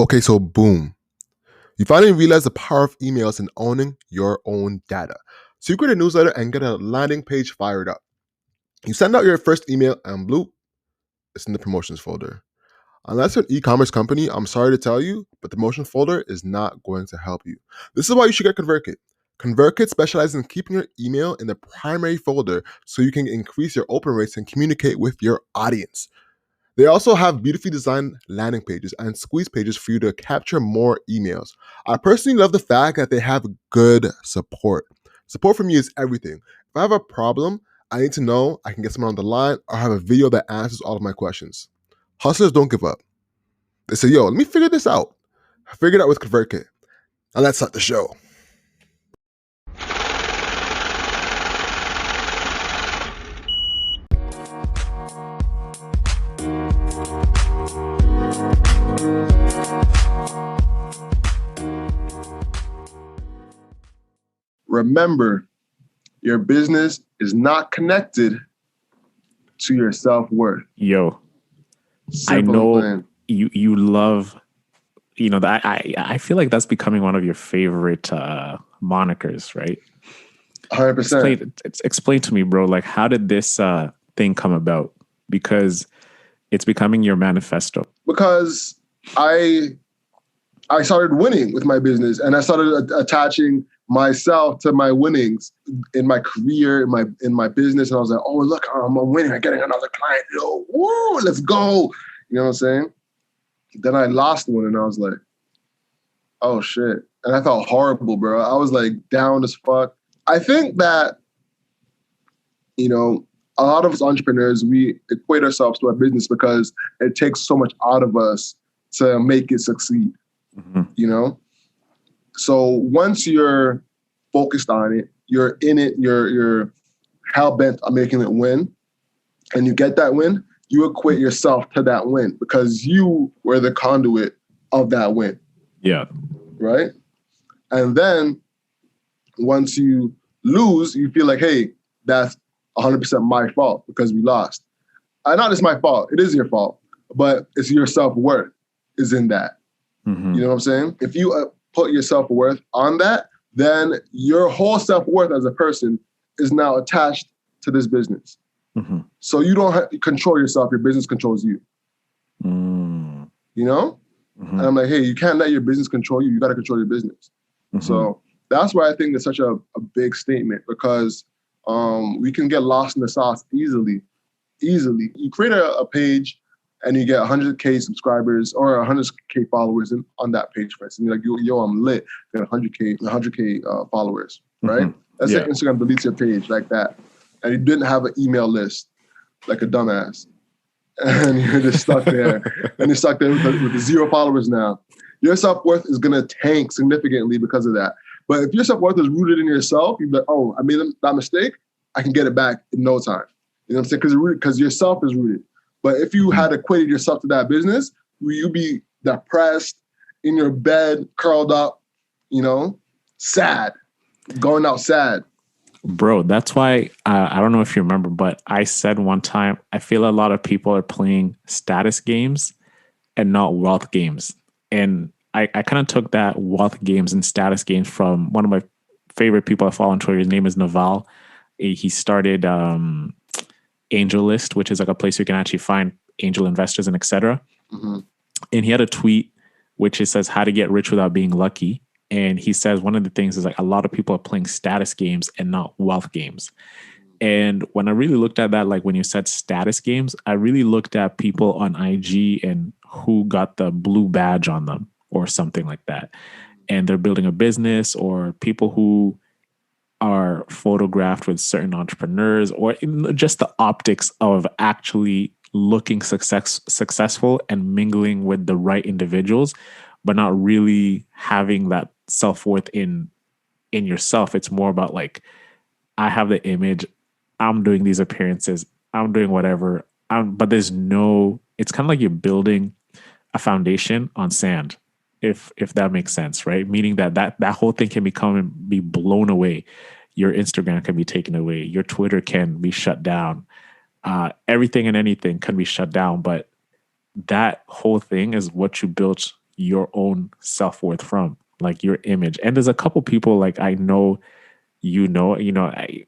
Okay, so boom. You finally realize the power of emails and owning your own data. So you create a newsletter and get a landing page fired up. You send out your first email and bloop, it's in the promotions folder. Unless you're an e-commerce company, I'm sorry to tell you, but the promotion folder is not going to help you. This is why you should get ConvertKit. ConvertKit specializes in keeping your email in the primary folder so you can increase your open rates and communicate with your audience. They also have beautifully designed landing pages and squeeze pages for you to capture more emails. I personally love the fact that they have good support. Support from you is everything. If I have a problem, I need to know I can get someone on the line or have a video that answers all of my questions. Hustlers don't give up. They say, yo, let me figure this out. I figured it out with ConvertKit. Now let's start the show. Remember, your business is not connected to your self-worth. Yo, Simple I know plan. you love, that I feel like that's becoming one of your favorite monikers, right? 100%. Explain to me, bro, like how did this thing come about? Because it's becoming your manifesto. Because I started winning with my business and I started attaching myself to my winnings in my career, in my business. And I was like, oh, look, I'm winning. I'm getting another client. Yo, woo, let's go. You know what I'm saying? Then I lost one and I was like, oh, shit. And I felt horrible, bro. I was like down as fuck. I think that, a lot of us entrepreneurs, we equate ourselves to our business because it takes so much out of us to make it succeed, So once you're focused on it, you're in it, you're hell-bent on making it win, and you get that win, you equate yourself to that win because you were the conduit of that win. Yeah. Right? And then once you lose, you feel like, hey, that's 100% my fault because we lost. Not just my fault. It is your fault, but it's your self-worth is in that. Mm-hmm. You know what I'm saying? If you put your self-worth on that, then your whole self-worth as a person is now attached to this business. Mm-hmm. So you don't have to control yourself. Your business controls you. Mm-hmm. Mm-hmm. And I'm like, hey, you can't let your business control you. You got to control your business. Mm-hmm. So that's why I think it's such a big statement because we can get lost in the sauce easily. You create a page and you get 100K subscribers or 100K followers on that page, for instance. You're like, yo, I'm lit. You got 100K followers, right? Mm-hmm. Let's say Instagram deletes your page like that. And you didn't have an email list like a dumbass. And you're just stuck there. And you're stuck there with 0 followers now. Your self-worth is going to tank significantly because of that. But if your self-worth is rooted in yourself, you're like, oh, I made that mistake. I can get it back in no time. You know what I'm saying? Because yourself is rooted. But if you had equated yourself to that business, you'd be depressed, in your bed, curled up, sad, going out sad. Bro, that's why, I don't know if you remember, but I said one time, I feel a lot of people are playing status games and not wealth games. And I kind of took that wealth games and status games from one of my favorite people I follow on Twitter. His name is Naval. He started AngelList, which is like a place you can actually find angel investors and etc. Mm-hmm. And he had a tweet which it says how to get rich without being lucky. And he says one of the things is like a lot of people are playing status games and not wealth games. And when I really looked at that, like when you said status games, I really looked at people on IG and who got the blue badge on them or something like that. And they're building a business, or people who are photographed with certain entrepreneurs, or just the optics of actually looking successful and mingling with the right individuals, but not really having that self-worth in yourself. It's more about like, I have the image, I'm doing these appearances, I'm doing whatever, but there's no, it's kind of like you're building a foundation on sand, if that makes sense, right? Meaning that whole thing can be blown away. Your Instagram can be taken away. Your Twitter can be shut down. Everything and anything can be shut down. But that whole thing is what you built your own self-worth from? Like your image. And there's a couple people like I know,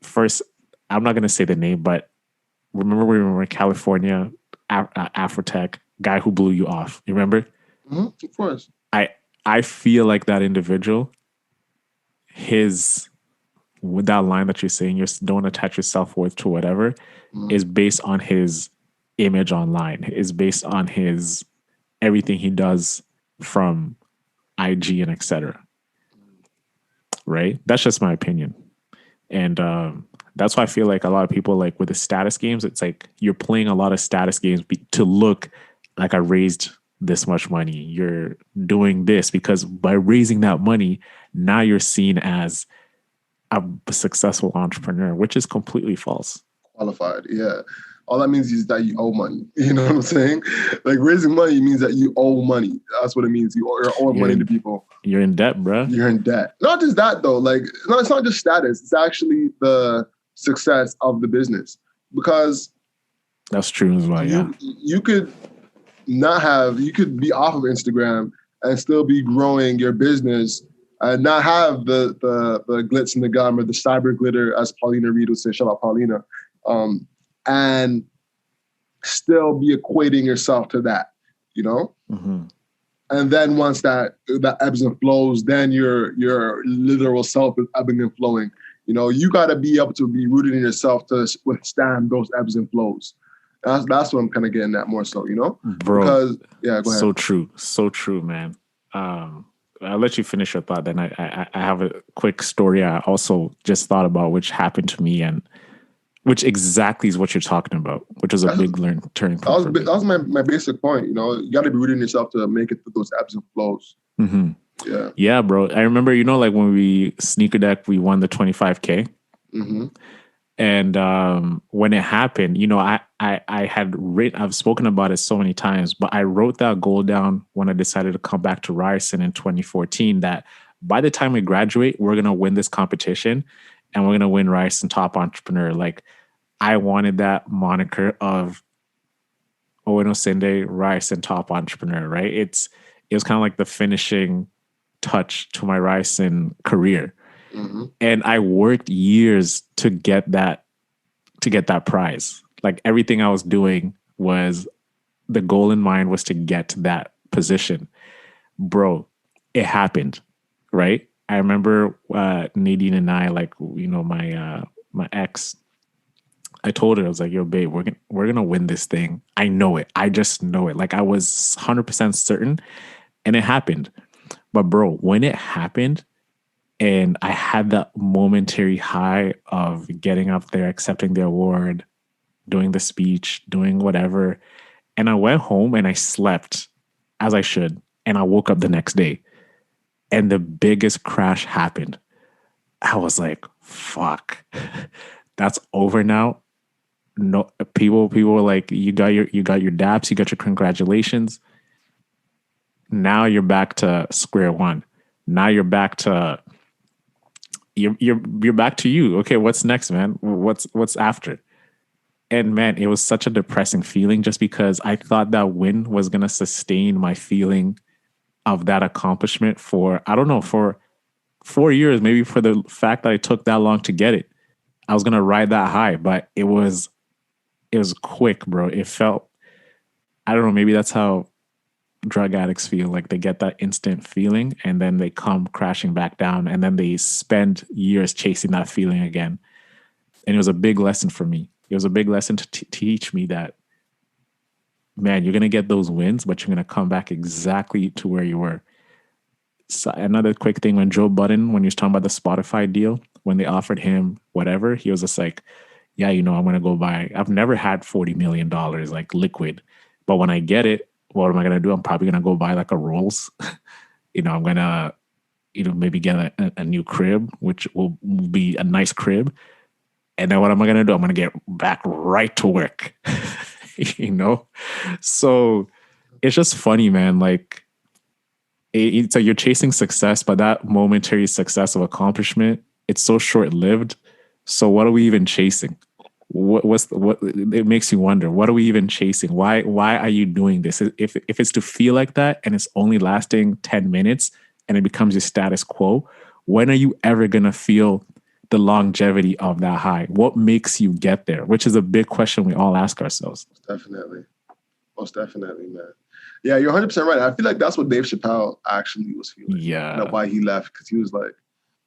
first, I'm not going to say the name, but remember when we were in California, Afrotech, guy who blew you off. You remember? Mm-hmm, of course. I feel like that individual, with that line that you're saying, you don't attach your self-worth to whatever, is based on his image online, is based on his everything he does from IG and etc. Right? That's just my opinion. And that's why I feel like a lot of people, like with the status games, it's like you're playing a lot of status games to look like I raised this much money. You're doing this because by raising that money, now you're seen as a successful entrepreneur, which is completely false. Qualified, yeah. All that means is that you owe money. You know what I'm saying? Like raising money means that you owe money. That's what it means. You're owing money to people. You're in debt, bro. You're in debt. Not just that though. Like, no, it's not just status. It's actually the success of the business. Because that's true as well. You could you could be off of Instagram and still be growing your business and not have the glitz and the glamour, the cyber glitter, as Paulina Reed would say. Shout out Paulina. And still be equating yourself to that, you know? Mm-hmm. And then once that ebbs and flows, then your literal self is ebbing and flowing. You know, you got to be able to be rooted in yourself to withstand those ebbs and flows. That's what I'm kind of getting at more so, you know? Bro, because, yeah, go ahead. So true, man. I'll let you finish your thought. Then I have a quick story I also just thought about, which happened to me, and which exactly is what you're talking about, which was a big turning point. That was my basic point. You know, you got to be rooting yourself to make it through those ebbs and flows. Mm-hmm. Yeah. Yeah, bro. I remember, like when we sneaker deck, we won the 25K. Mm-hmm. And when it happened, I've spoken about it so many times, but I wrote that goal down when I decided to come back to Ryerson in 2014, that by the time we graduate, we're going to win this competition and we're going to win Ryerson Top Entrepreneur. Like, I wanted that moniker of Owen Osinde, Ryerson Top Entrepreneur, right? It was kind of like the finishing touch to my Ryerson career. Mm-hmm. And I worked years to get that prize. Like, everything I was doing was, the goal in mind was to get to that position. Bro, it happened, right? I remember Nadine and I, like, my ex, I told her, I was like, yo, babe, we're gonna win this thing. I know it. I just know it. Like, I was 100% certain, and it happened. But bro, when it happened, and I had that momentary high of getting up there, accepting the award, doing the speech, doing whatever, and I went home and I slept as I should, and I woke up the next day, and the biggest crash happened. I was like, fuck, that's over now. No, people were like, you got your daps, you got your congratulations. Now you're back to square one. Now you're back to you're back to you. Okay, what's next, man? What's after? And man, it was such a depressing feeling, just because I thought that win was gonna sustain my feeling of that accomplishment for, I don't know, for 4 years, maybe, for the fact that I took that long to get it. I was gonna ride that high, but it was quick, bro. It felt, I don't know, maybe that's how drug addicts feel. Like, they get that instant feeling and then they come crashing back down, and then they spend years chasing that feeling again. And it was a big lesson for me. It was a big lesson to teach me that, man, you're going to get those wins, but you're going to come back exactly to where you were. So another quick thing, when Joe Budden, when he was talking about the Spotify deal, when they offered him whatever, he was just like, yeah, I'm going to go buy, I've never had $40 million like liquid, but when I get it, what am I going to do? I'm probably going to go buy like a Rolls. I'm going to, maybe get a new crib, which will be a nice crib. And then what am I going to do? I'm going to get back right to work, So it's just funny, man. Like, it's like you're chasing success, but that momentary success of accomplishment, it's so short-lived. So what are we even chasing? what it makes you wonder, what are we even chasing? Why are you doing this? If it's to feel like that and it's only lasting 10 minutes and it becomes your status quo, when are you ever going to feel the longevity of that high? What makes you get there? Which is a big question we all ask ourselves. Most definitely, man. Yeah, you're 100% right. I feel like that's what Dave Chappelle actually was feeling. Yeah. You know, why he left, because he was like,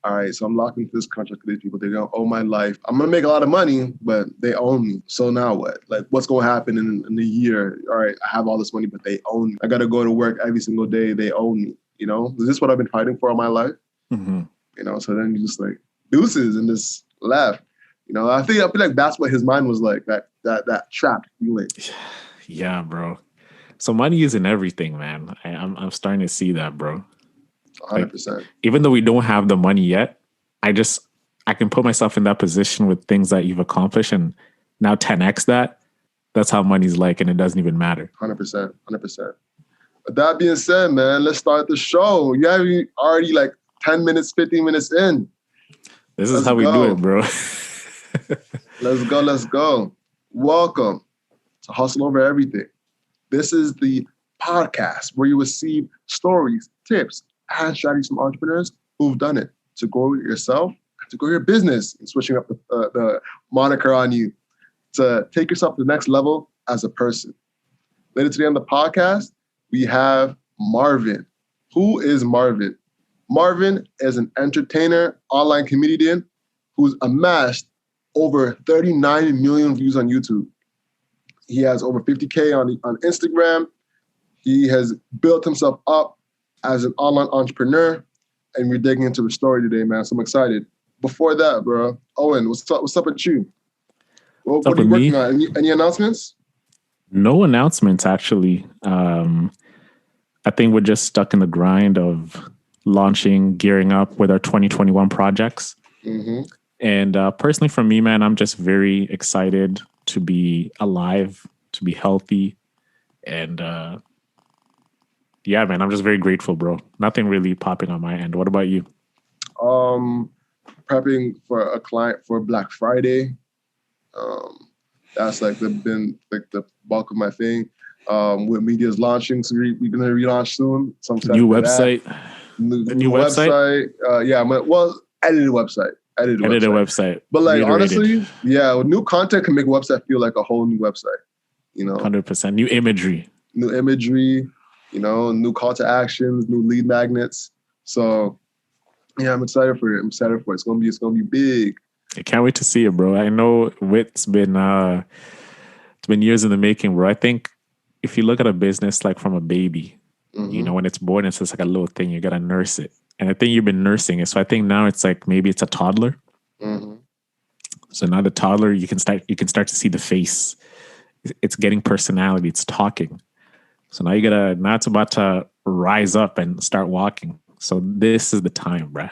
all right, so I'm locked into this contract with these people. They're going to owe my life. I'm going to make a lot of money, but they own me. So now what? Like, what's going to happen in a year? All right, I have all this money, but they own me. I got to go to work every single day. They own me. You know, is this what I've been fighting for all my life? Mm-hmm. You know, so then you just like deuces and just left. You know, I feel like that's what his mind was like, that trapped feeling. Yeah, bro. So money is in everything, man. I'm starting to see that, bro. 100%. Like, even though we don't have the money yet, I can put myself in that position with things that you've accomplished and now 10x that. That's how money's like, and it doesn't even matter. 100%. But that being said, man, let's start the show. You have already like 10 minutes, 15 minutes in. This is how we do it, bro. Let's go. Welcome to Hustle Over Everything. This is the podcast where you receive stories, tips, and strategies from entrepreneurs who've done it to grow yourself, to grow your business, and switching up the moniker on you to take yourself to the next level as a person. Later today on the podcast, we have Marvin. Who is Marvin? Marvin is an entertainer, online comedian who's amassed over 39 million views on YouTube. He has over 50K on Instagram. He has built himself up as an online entrepreneur, and we're digging into the story today, man. So I'm excited. Before that, bro, Owen, what's up with you? What are you working on? Any announcements? No announcements, actually. I think we're just stuck in the grind of launching, gearing up with our 2021 projects. Mm-hmm. And personally, for me, man, I'm just very excited to be alive, to be healthy. And yeah, man, I'm just very grateful, bro. Nothing really popping on my end. What about you? Prepping for a client for Black Friday. That's been the bulk of my thing. With media's launching, so we're gonna relaunch soon. Some new website. New website. Edited website. Edited website. But like honestly, yeah, new content can make a website feel like a whole new website. You know, 100%. New imagery. You know, new call to actions, new lead magnets. So yeah, I'm excited for it. It's gonna be big. I can't wait to see it, bro. I know it's been years in the making, bro. I think if you look at a business like from a baby, Mm-hmm. you know, when it's born, it's just like a little thing. You gotta nurse it, and I think you've been nursing it. So I think now it's like maybe it's a toddler. Mm-hmm. So now the toddler, you can start to see the face. It's getting personality. It's talking. So now it's about to rise up and start walking. So this is the time, bro.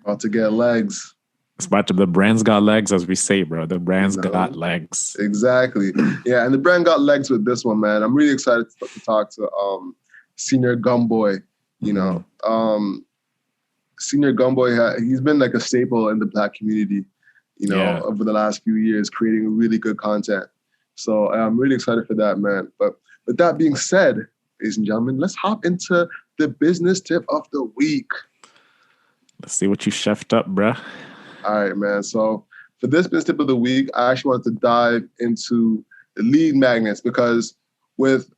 About to get legs. The brand's got legs, as we say, bro. The brand's got legs. Exactly. Yeah, and the brand got legs with this one, man. I'm really excited to talk to Senior Gumboy. You know, Senior Gumboy, he's been like a staple in the Black community, you know, over the last few years, creating really good content. So I'm really excited for that, man. But with that being said, ladies and gentlemen, let's hop into the business tip of the week. Let's see what you chefed up, bruh. All right, man. So for this business tip of the week, I actually wanted to dive into the lead magnets because with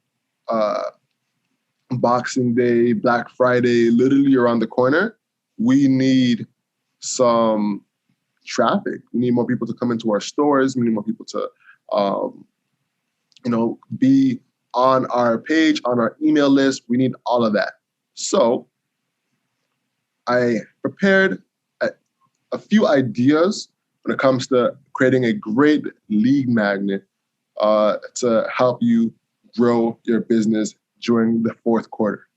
Boxing Day, Black Friday, literally around the corner, we need some traffic. We need more people to come into our stores. We need more people to, be on our page, on our email list. We need all of that. So I prepared a few ideas when it comes to creating a great lead magnet to help you grow your business during the fourth quarter.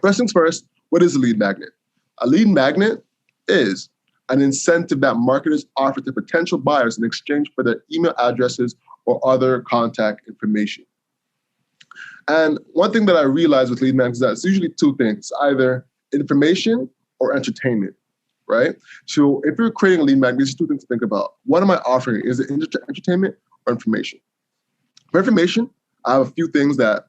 First things first, what is a lead magnet? A lead magnet is an incentive that marketers offer to potential buyers in exchange for their email addresses or other contact information. And one thing that I realized with lead magnets is that it's usually two things, either information or entertainment. right? So if you're creating a lead magnet, there's two things to think about. What am I offering? Is it entertainment or information? For information, I have a few things that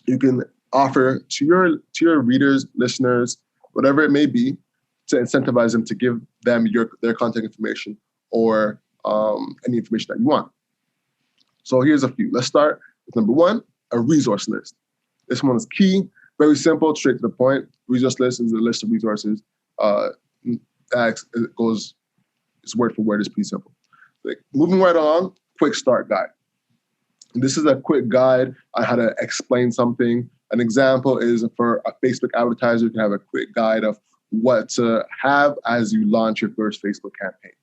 you can offer to your readers, listeners, whatever it may be, to incentivize them to give them their contact information or any information that you want. So here's a few. Let's start with number one, a resource list. This one is key, very simple, straight to the point. Resource list is a list of resources. It goes, it's word for word, it's pretty simple. Like, moving right along, quick start guide. This is a quick guide on how to explain something. An example is for a Facebook advertiser, you can have a quick guide of what to have as you launch your first Facebook campaign.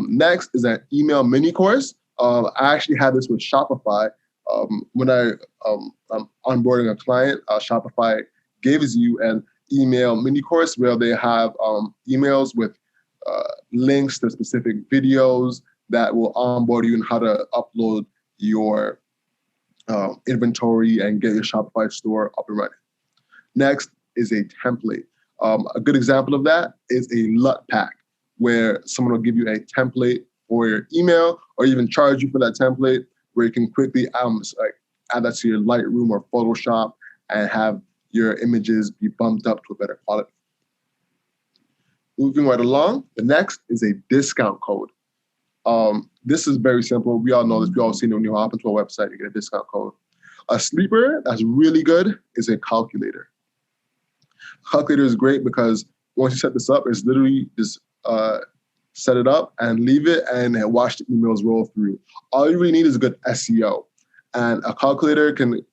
Next is an email mini course. I actually had this with Shopify. When I'm onboarding a client, Shopify gives you an email mini course where they have emails with links to specific videos that will onboard you on how to upload your inventory and get your Shopify store up and running. Next is a template. A good example of that is a LUT pack, where someone will give you a template for your email or even charge you for that template, where you can quickly add that to your Lightroom or Photoshop and have your images be bumped up to a better quality. Moving right along, the next is a discount code. This is very simple. We all know this. We all seen it when you hop into a website, you get a discount code. A sleeper that's really good is a calculator. Calculator is great because once you set this up, it's literally just set it up and leave it and watch the emails roll through. All you really need is a good SEO. And a calculator can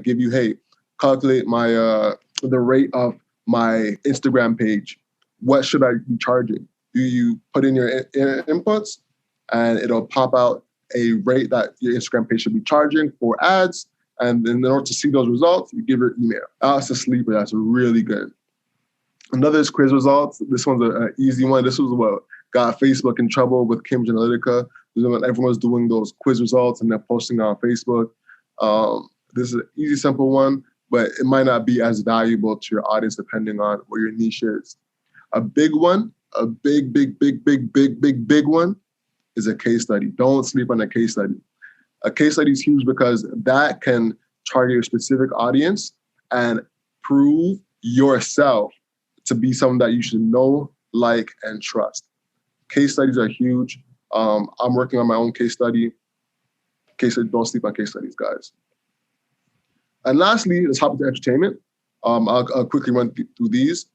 give you, hey, calculate my the rate of my Instagram page. What should I be charging? You put in your inputs and it'll pop out a rate that your Instagram page should be charging for ads. And then in order to see those results, you give your email. That's a sleeper. That's really good. Another is quiz results. This one's an easy one. This was what got Facebook in trouble with Cambridge Analytica. Everyone's doing those quiz results and they're posting on Facebook. This is an easy, simple one, but it might not be as valuable to your audience depending on what your niche is. A big one, a big one is a case study. Don't sleep on a case study. A case study is huge because that can target your specific audience and prove yourself to be someone that you should know, like, and trust. Case studies are huge. I'm working on my own case study. Don't sleep on case studies, guys. And lastly, let's hop into entertainment. I'll quickly run through these.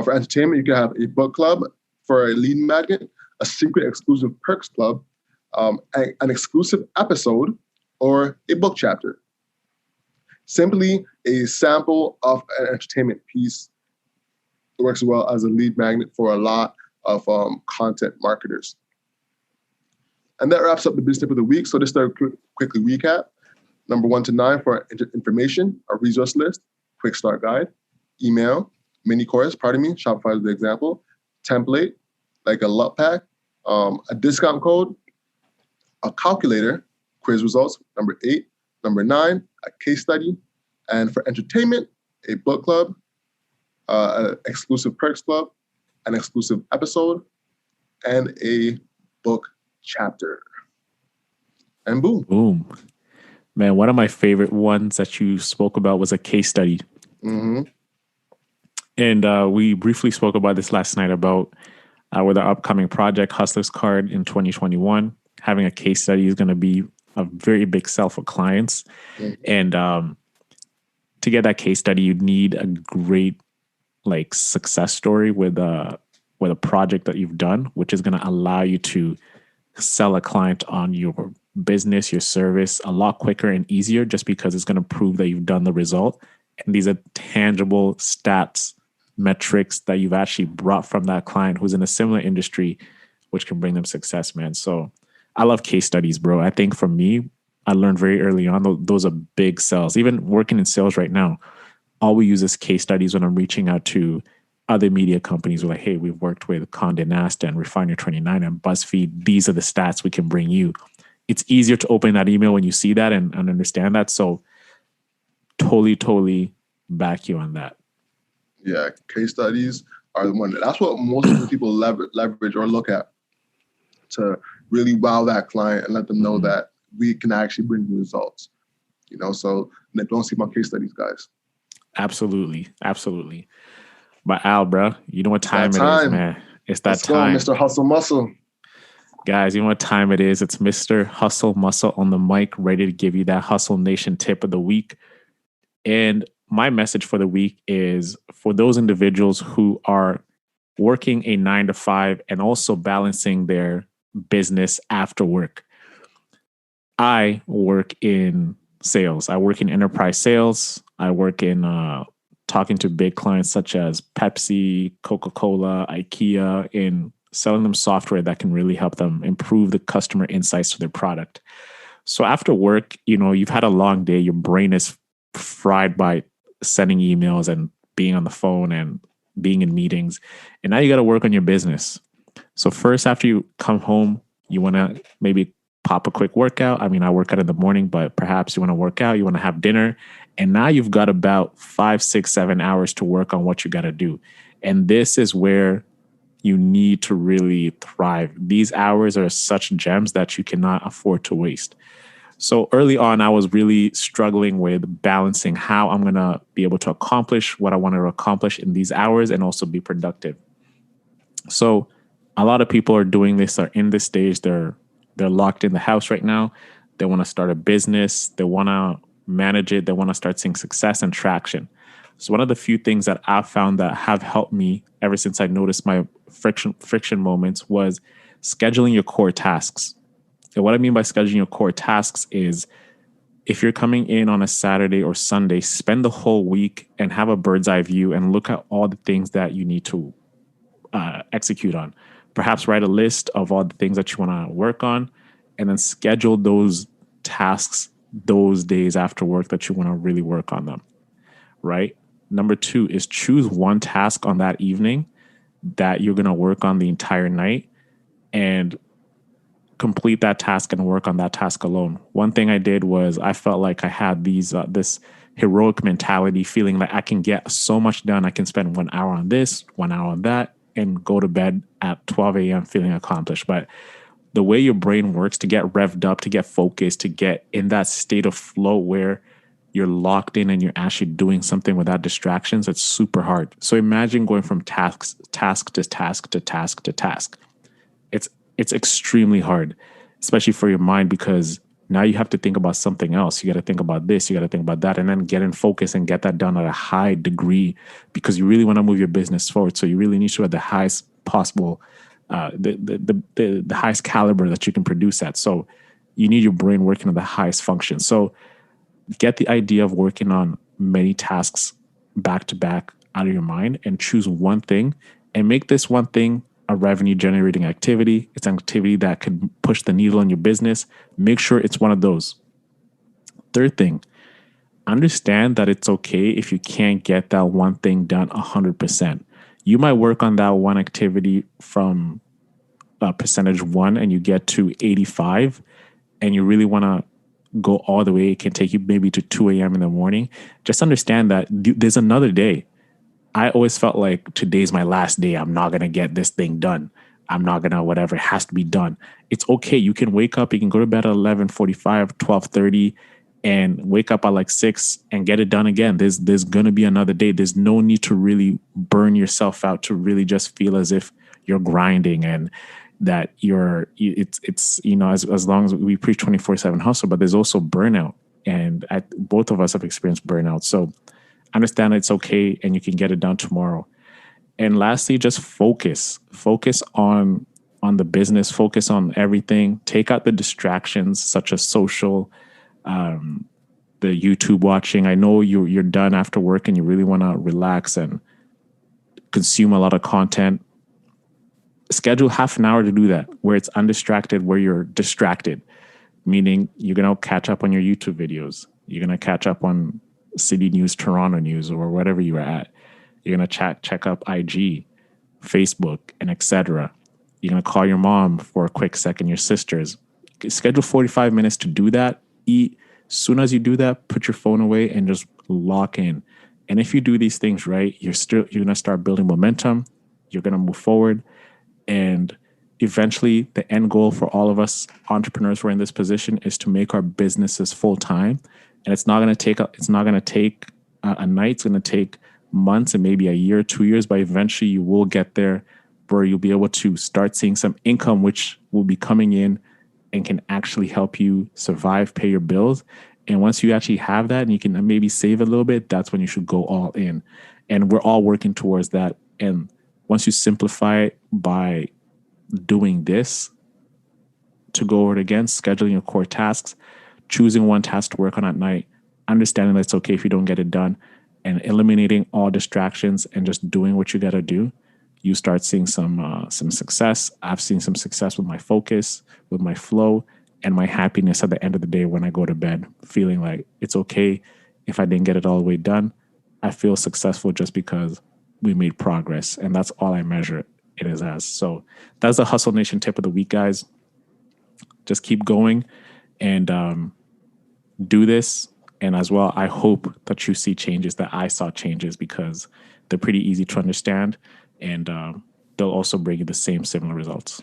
For entertainment, you can have a book club for a lead magnet, a secret exclusive perks club, an exclusive episode, or a book chapter. Simply a sample of an entertainment piece. It works well as a lead magnet for a lot of content marketers. And that wraps up the business tip of the week. So just to quickly recap, number 1 to 9 for information, a resource list, quick start guide, email, mini course, Shopify is the example, template, like a LUT pack, a discount code, a calculator, quiz results, number 8, number 9, a case study, and for entertainment, a book club, an exclusive perks club, an exclusive episode, and a book chapter. And boom. Boom. Man, one of my favorite ones that you spoke about was a case study. Mm-hmm. And we briefly spoke about this last night about with our upcoming project, Hustlers Card in 2021. Having a case study is going to be a very big sell for clients. Mm-hmm. And to get that case study, you need a great success story with a project that you've done, which is going to allow you to sell a client on your business, your service a lot quicker and easier, just because it's going to prove that you've done the result. And these are tangible stats, metrics that you've actually brought from that client who's in a similar industry, which can bring them success, man. So I love case studies, bro. I think for me, I learned very early on, those are big sells. Even working in sales right now, all we use is case studies when I'm reaching out to other media companies. We're like, hey, we've worked with Condé Nast and Refiner29 and BuzzFeed. These are the stats we can bring you. It's easier to open that email when you see that and understand that. So totally back you on that. Yeah, case studies are the one. That's what most of the people leverage or look at to really wow that client and let them know that we can actually bring results. So don't see my case studies, guys. Absolutely. But Al, bro, you know what time it is, man. It's that time. Let's go, Mr. Hustle Muscle. Guys, you know what time it is. It's Mr. Hustle Muscle on the mic, ready to give you that Hustle Nation tip of the week. And my message for the week is for those individuals who are working a 9 to 5 and also balancing their business after work. I work in sales. I work in enterprise sales. I work in talking to big clients such as Pepsi, Coca-Cola, IKEA, in selling them software that can really help them improve the customer insights to their product. So after work, you've had a long day. Your brain is fried by sending emails and being on the phone and being in meetings. And now you got to work on your business. So first, after you come home, you want to maybe pop a quick workout. I mean, I work out in the morning, but perhaps you want to work out, you want to have dinner. And now you've got about 5, 6, 7 hours to work on what you got to do. And this is where you need to really thrive. These hours are such gems that you cannot afford to waste. So early on, I was really struggling with balancing how I'm going to be able to accomplish what I want to accomplish in these hours and also be productive. So a lot of people are doing this, are in this stage. They're locked in the house right now. They want to start a business. They want to manage it. They want to start seeing success and traction. So one of the few things that I've found that have helped me ever since I noticed my friction moments was scheduling your core tasks. And what I mean by scheduling your core tasks is if you're coming in on a Saturday or Sunday, spend the whole week and have a bird's eye view and look at all the things that you need to execute on. Perhaps write a list of all the things that you want to work on and then schedule those tasks those days after work that you want to really work on them, right? Number 2 is choose one task on that evening that you're going to work on the entire night and complete that task and work on that task alone. One thing I did was I felt like I had this heroic mentality, feeling like I can get so much done. I can spend 1 hour on this, 1 hour on that, and go to bed at 12 a.m. feeling accomplished. But the way your brain works to get revved up, to get focused, to get in that state of flow where you're locked in and you're actually doing something without distractions, it's super hard. So imagine going from task to task to task to task. It's extremely hard, especially for your mind, because now you have to think about something else. You got to think about this, you got to think about that, and then get in focus and get that done at a high degree because you really want to move your business forward. So you really need to at the highest possible, the highest caliber that you can produce at. So you need your brain working at the highest function. So get the idea of working on many tasks back to back out of your mind and choose one thing and make this one thing a revenue generating activity. It's an activity that could push the needle in your business. Make sure it's one of those. Third thing, understand that it's okay if you can't get that one thing done 100%. You might work on that one activity from percentage 1 and you get to 85 and you really want to go all the way. It can take you maybe to 2 a.m. in the morning. Just understand that there's another day. I always felt like today's my last day. I'm not going to get this thing done. I'm not going to whatever. It has to be done. It's okay. You can wake up. You can go to bed at 11:45, 12:30 and wake up at like 6 and get it done again. There's going to be another day. There's no need to really burn yourself out to really just feel as if you're grinding and that it's as long as we preach 24/7 hustle, but there's also burnout. And both of us have experienced burnout. So understand it's okay and you can get it done tomorrow. And lastly, just focus on the business, focus on everything. Take out the distractions such as social, the YouTube watching. I know you're done after work and you really want to relax and consume a lot of content. Schedule half an hour to do that, where it's undistracted, where you're distracted, meaning you're going to catch up on your YouTube videos. You're going to catch up on City News, Toronto News, or whatever you are at. You're going to check up IG, Facebook, and etc. You're going to call your mom for a quick second, your sisters. Schedule 45 minutes to do that. Eat. As soon as you do that, put your phone away and just lock in. And if you do these things right, you're going to start building momentum. you're going to move forward. And eventually the end goal for all of us entrepreneurs who are in this position is to make our businesses full time. And it's not going to take a night. It's going to take months and maybe a year, 2 years, but eventually you will get there where you'll be able to start seeing some income, which will be coming in and can actually help you survive, pay your bills. And once you actually have that and you can maybe save a little bit, that's when you should go all in. And we're all working towards that. And once you simplify it by doing this, to go over it again, scheduling your core tasks, choosing one task to work on at night, understanding that it's okay if you don't get it done, and eliminating all distractions and just doing what you got to do, you start seeing some success. I've seen some success with my focus, with my flow, and my happiness at the end of the day when I go to bed, feeling like it's okay if I didn't get it all the way done. I feel successful just because we made progress, and that's all I measure it as. So that's the Hustle Nation tip of the week, guys. Just keep going and do this. And as well, I hope that you see changes, that I saw changes, because they're pretty easy to understand, and they'll also bring you the similar results.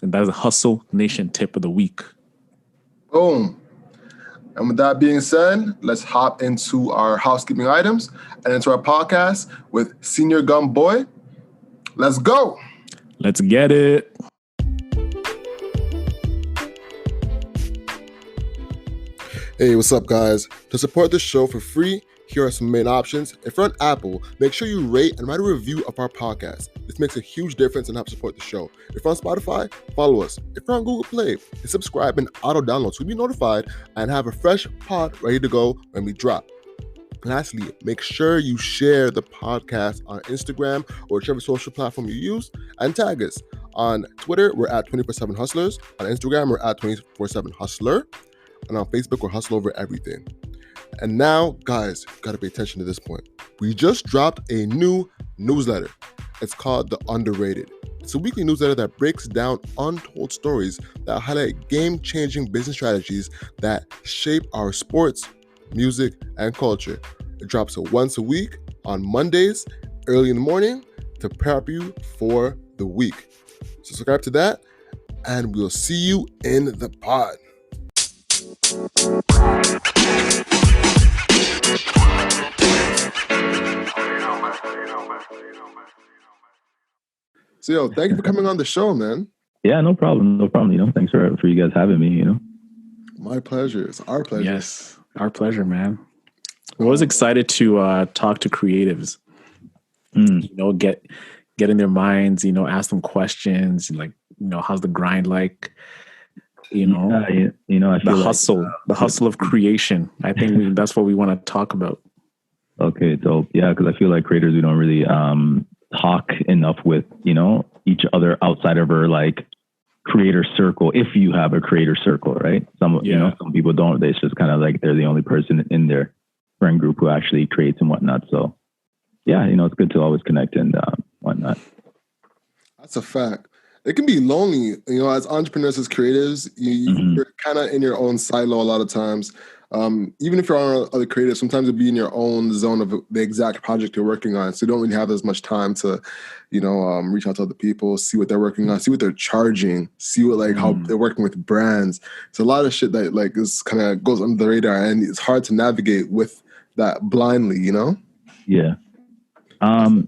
And that is a Hustle Nation tip of the week. Boom. And with that being said, let's hop into our housekeeping items and into our podcast with Senior Gumboy. Let's go. Let's get it. Hey, what's up, guys? To support this show for free, here are some main options. If you're on Apple, make sure you rate and write a review of our podcast. This makes a huge difference and helps support the show. If you're on Spotify, follow us. If you're on Google Play, hit subscribe and auto download so you'll be notified and have a fresh pod ready to go when we drop. Lastly, make sure you share the podcast on Instagram or whichever social platform you use and tag us. On Twitter, we're at 24/7 Hustlers. On Instagram, we're at 24/7 Hustler. And on Facebook, we're Hustle Over Everything. And now, guys, you gotta pay attention to this point. We just dropped a new newsletter. It's called The Underrated. It's a weekly newsletter that breaks down untold stories that highlight game-changing business strategies that shape our sports, music, and culture. It drops once a week on Mondays, early in the morning, to prep you for the week. So subscribe to that, and we'll see you in the pod. So, yo, thank you for coming on the show, man. Yeah, no problem. Thanks for you guys having me. My pleasure. It's our pleasure. Yes, our pleasure, man. We're always excited to talk to creatives. Get in their minds. Ask them questions. Like, how's the grind like? I feel the hustle of creation. I think that's what we want to talk about. Okay, dope. Yeah, because I feel like creators, we don't really talk enough with each other outside of our like creator circle. If you have a creator circle, right? Some people don't. It's just kind of like they're the only person in their friend group who actually creates and whatnot. So yeah, it's good to always connect and whatnot. That's a fact. It can be lonely, as entrepreneurs, as creatives, you're kind of in your own silo a lot of times. Even if you're on other creatives, sometimes you'll be in your own zone of the exact project you're working on. So you don't really have as much time to, reach out to other people, see what they're working on, see what they're charging, see what how they're working with brands. It's a lot of shit that is kind of goes under the radar, and it's hard to navigate with that blindly, Yeah.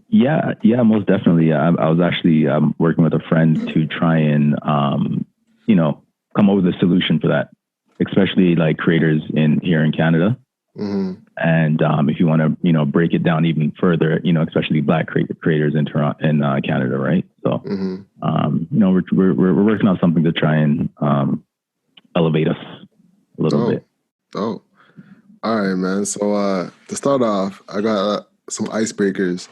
Yeah, most definitely. I was actually working with a friend to try and, come up with a solution for that, especially like creators here in Canada. Mm-hmm. And if you want to, break it down even further, especially Black creators in Canada, right? So, we're working on something to try and elevate us a little bit. Oh, all right, man. So to start off, I got some icebreakers.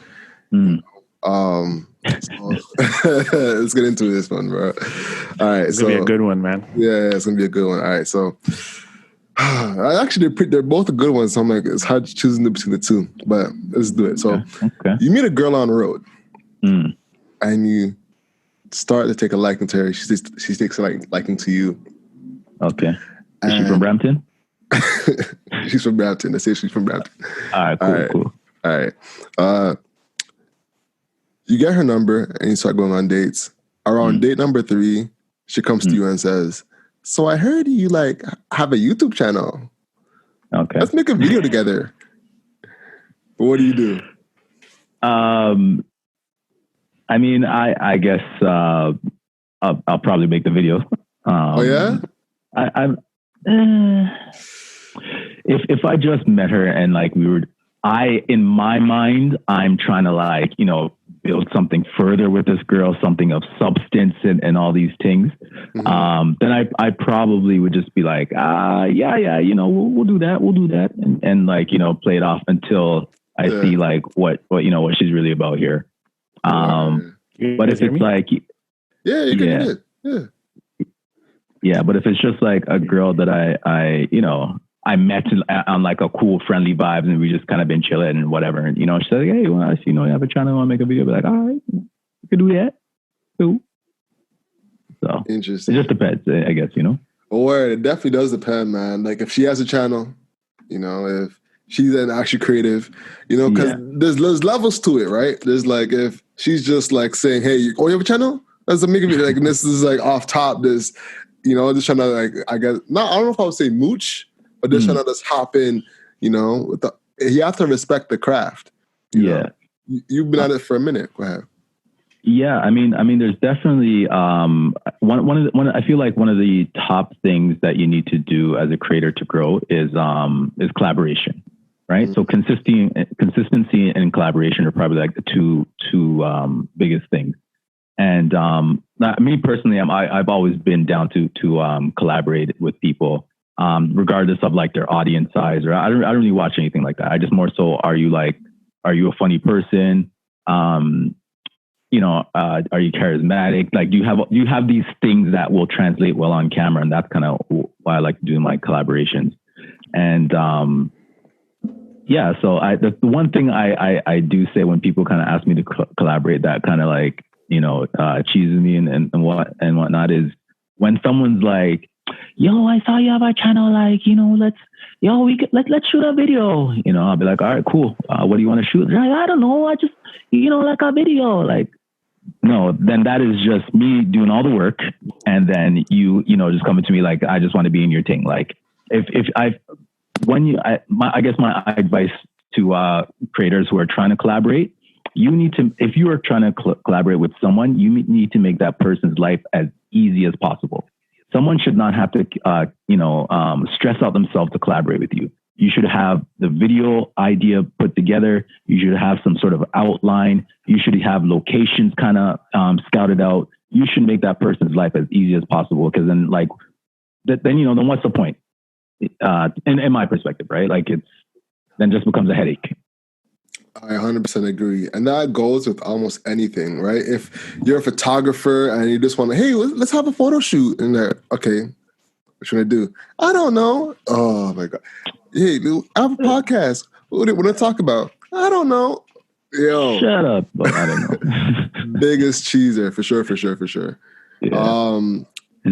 Let's get into this one, bro. All right, it's gonna be a good one, man. Yeah, it's gonna be a good one. All right, so they're both a good ones. So I'm like, it's hard choosing between the two, but let's do it. So You meet a girl on the road, and you start to take a liking to her. She takes a liking to you. Okay. Is she from Brampton? She's from Brampton. Let's say she's from Brampton. All right, cool. All right. You get her number and you start going on dates. Around date number 3, she comes to you and says, "So I heard you like have a YouTube channel. Okay. Let's make a video together." What do you do? I mean, I guess I'll probably make the video. Oh yeah? If I just met her and like in my mind, I'm trying to like, build something further with this girl, something of substance and all these things. Then I probably would just be like, yeah, we'll do that. And like, play it off until I see like what she's really about here. But if it's like, you can do it. Yeah. Yeah, but if it's just like a girl that I met on like a cool, friendly vibes, and we just kind of been chilling and whatever, and she said, "Hey, well, I see you have a channel, I want to make a video." I'll be like, "All right, you can do that." Cool. So interesting. It just depends, I guess, Or it definitely does depend, man. Like if she has a channel, if she's an actually creative, because there's levels to it, right? There's like if she's just like saying, "Hey, you have a channel? Let's make a video." Like this is like off top. This. Just trying to like, I guess, I don't know if I would say mooch, but just trying to just hop in, you have to respect the craft. You know? You've been at it for a minute. Go ahead. Yeah. I mean, there's definitely, I feel like one of the top things that you need to do as a creator to grow is collaboration, right? So consistency and collaboration are probably like the two biggest things. And me personally, I've always been down to collaborate with people, regardless of like their audience size, or I don't really watch anything like that. I just more so, are you a funny person? Are you charismatic? Like, do you have these things that will translate well on camera? And that's kind of why I like to do my collaborations. And so the one thing I do say when people kind of ask me to collaborate, that kind of like cheeses me and whatnot, is when someone's like, "Yo, I saw you have a channel, like, let's shoot a video." I'll be like, "All right, cool. What do you want to shoot?" Like, "I don't know. I just, like a video." Like, no, then that is just me doing all the work. And then you just coming to me like, "I just want to be in your thing." Like I guess my advice to creators who are trying to collaborate, if you are trying to collaborate with someone, you need to make that person's life as easy as possible. Someone should not have to, stress out themselves to collaborate with you. You should have the video idea put together. You should have some sort of outline. You should have locations kind of scouted out. You should make that person's life as easy as possible, because then then what's the point? In my perspective, right? Like then just becomes a headache. I 100% agree. And that goes with almost anything, right? If you're a photographer and you just want to, "Hey, let's have a photo shoot." And okay, what you going to do? "I don't know." Oh my God. "Hey, I have a podcast. What do you talk about?" "I don't know." Yo. Shut up. I don't know. Biggest cheeser, for sure. Yeah.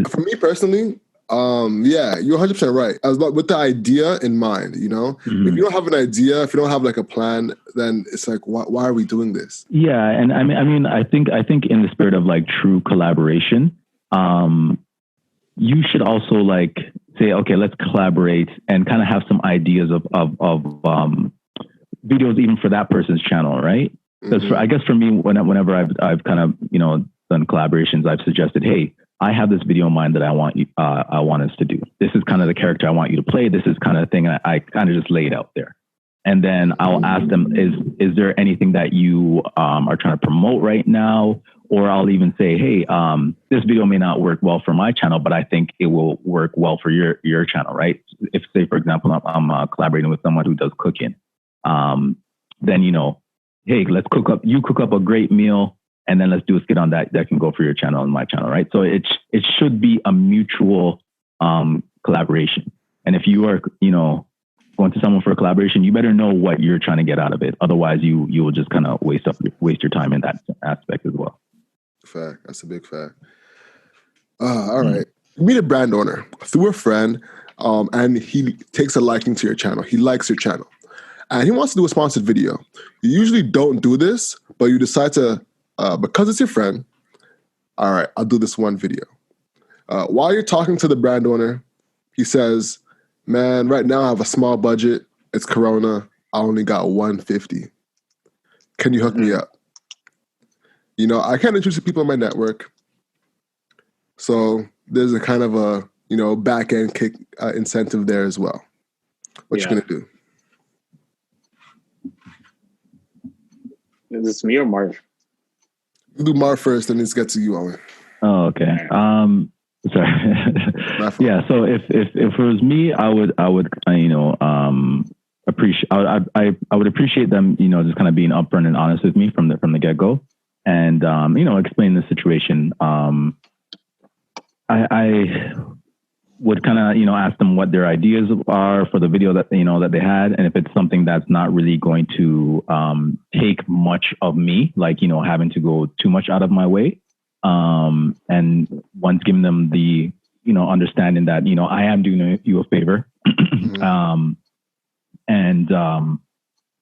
For me personally, you're 100% right. I was with the idea in mind, If you don't have an idea, if you don't have like a plan, then it's like, why are we doing this? Yeah. And I mean, I think in the spirit of like true collaboration, you should also like say, "Okay, let's collaborate," and kind of have some ideas of videos even for that person's channel, right? Because I guess for me, whenever I've kind of, done collaborations, I've suggested, "Hey, I have this video in mind that I want us to do. This is kind of the character I want you to play. This is kind of the thing." I kind of just lay it out there. And then I'll ask them, is there anything that you are trying to promote right now? Or I'll even say, "Hey, this video may not work well for my channel, but I think it will work well for your channel," right? If, say, for example, I'm collaborating with someone who does cooking, then, "Hey, you cook up a great meal, and then let's do a skit on that can go for your channel and my channel," right? So it should be a mutual collaboration. And if you are, going to someone for a collaboration, you better know what you're trying to get out of it. Otherwise, you will just kind of waste your time in that aspect as well. Fact. That's a big fact. All right. You meet a brand owner through a friend, and he takes a liking to your channel. He likes your channel, and he wants to do a sponsored video. You usually don't do this, but you decide to because it's your friend, all right, I'll do this one video. While you're talking to the brand owner, he says, man, right now I have a small budget. It's Corona. I only got $150. Can you hook me up? You know, I can't introduce people in my network. So there's a kind of a, you know, back end kick incentive there as well. What you going to do? Is this me or Marv? Do Marv first, and let's get to you, Owen. Oh, okay. Sorry. Yeah. So if it was me, I would appreciate. I would appreciate them, you know, just kind of being upfront and honest with me from the get go, and you know, explain the situation. I would kind of, you know, ask them what their ideas are for the video that, you know, that they had. And if it's something that's not really going to take much of me, like, you know, having to go too much out of my way. And once giving them the, you know, understanding that, you know, I am doing you a favor.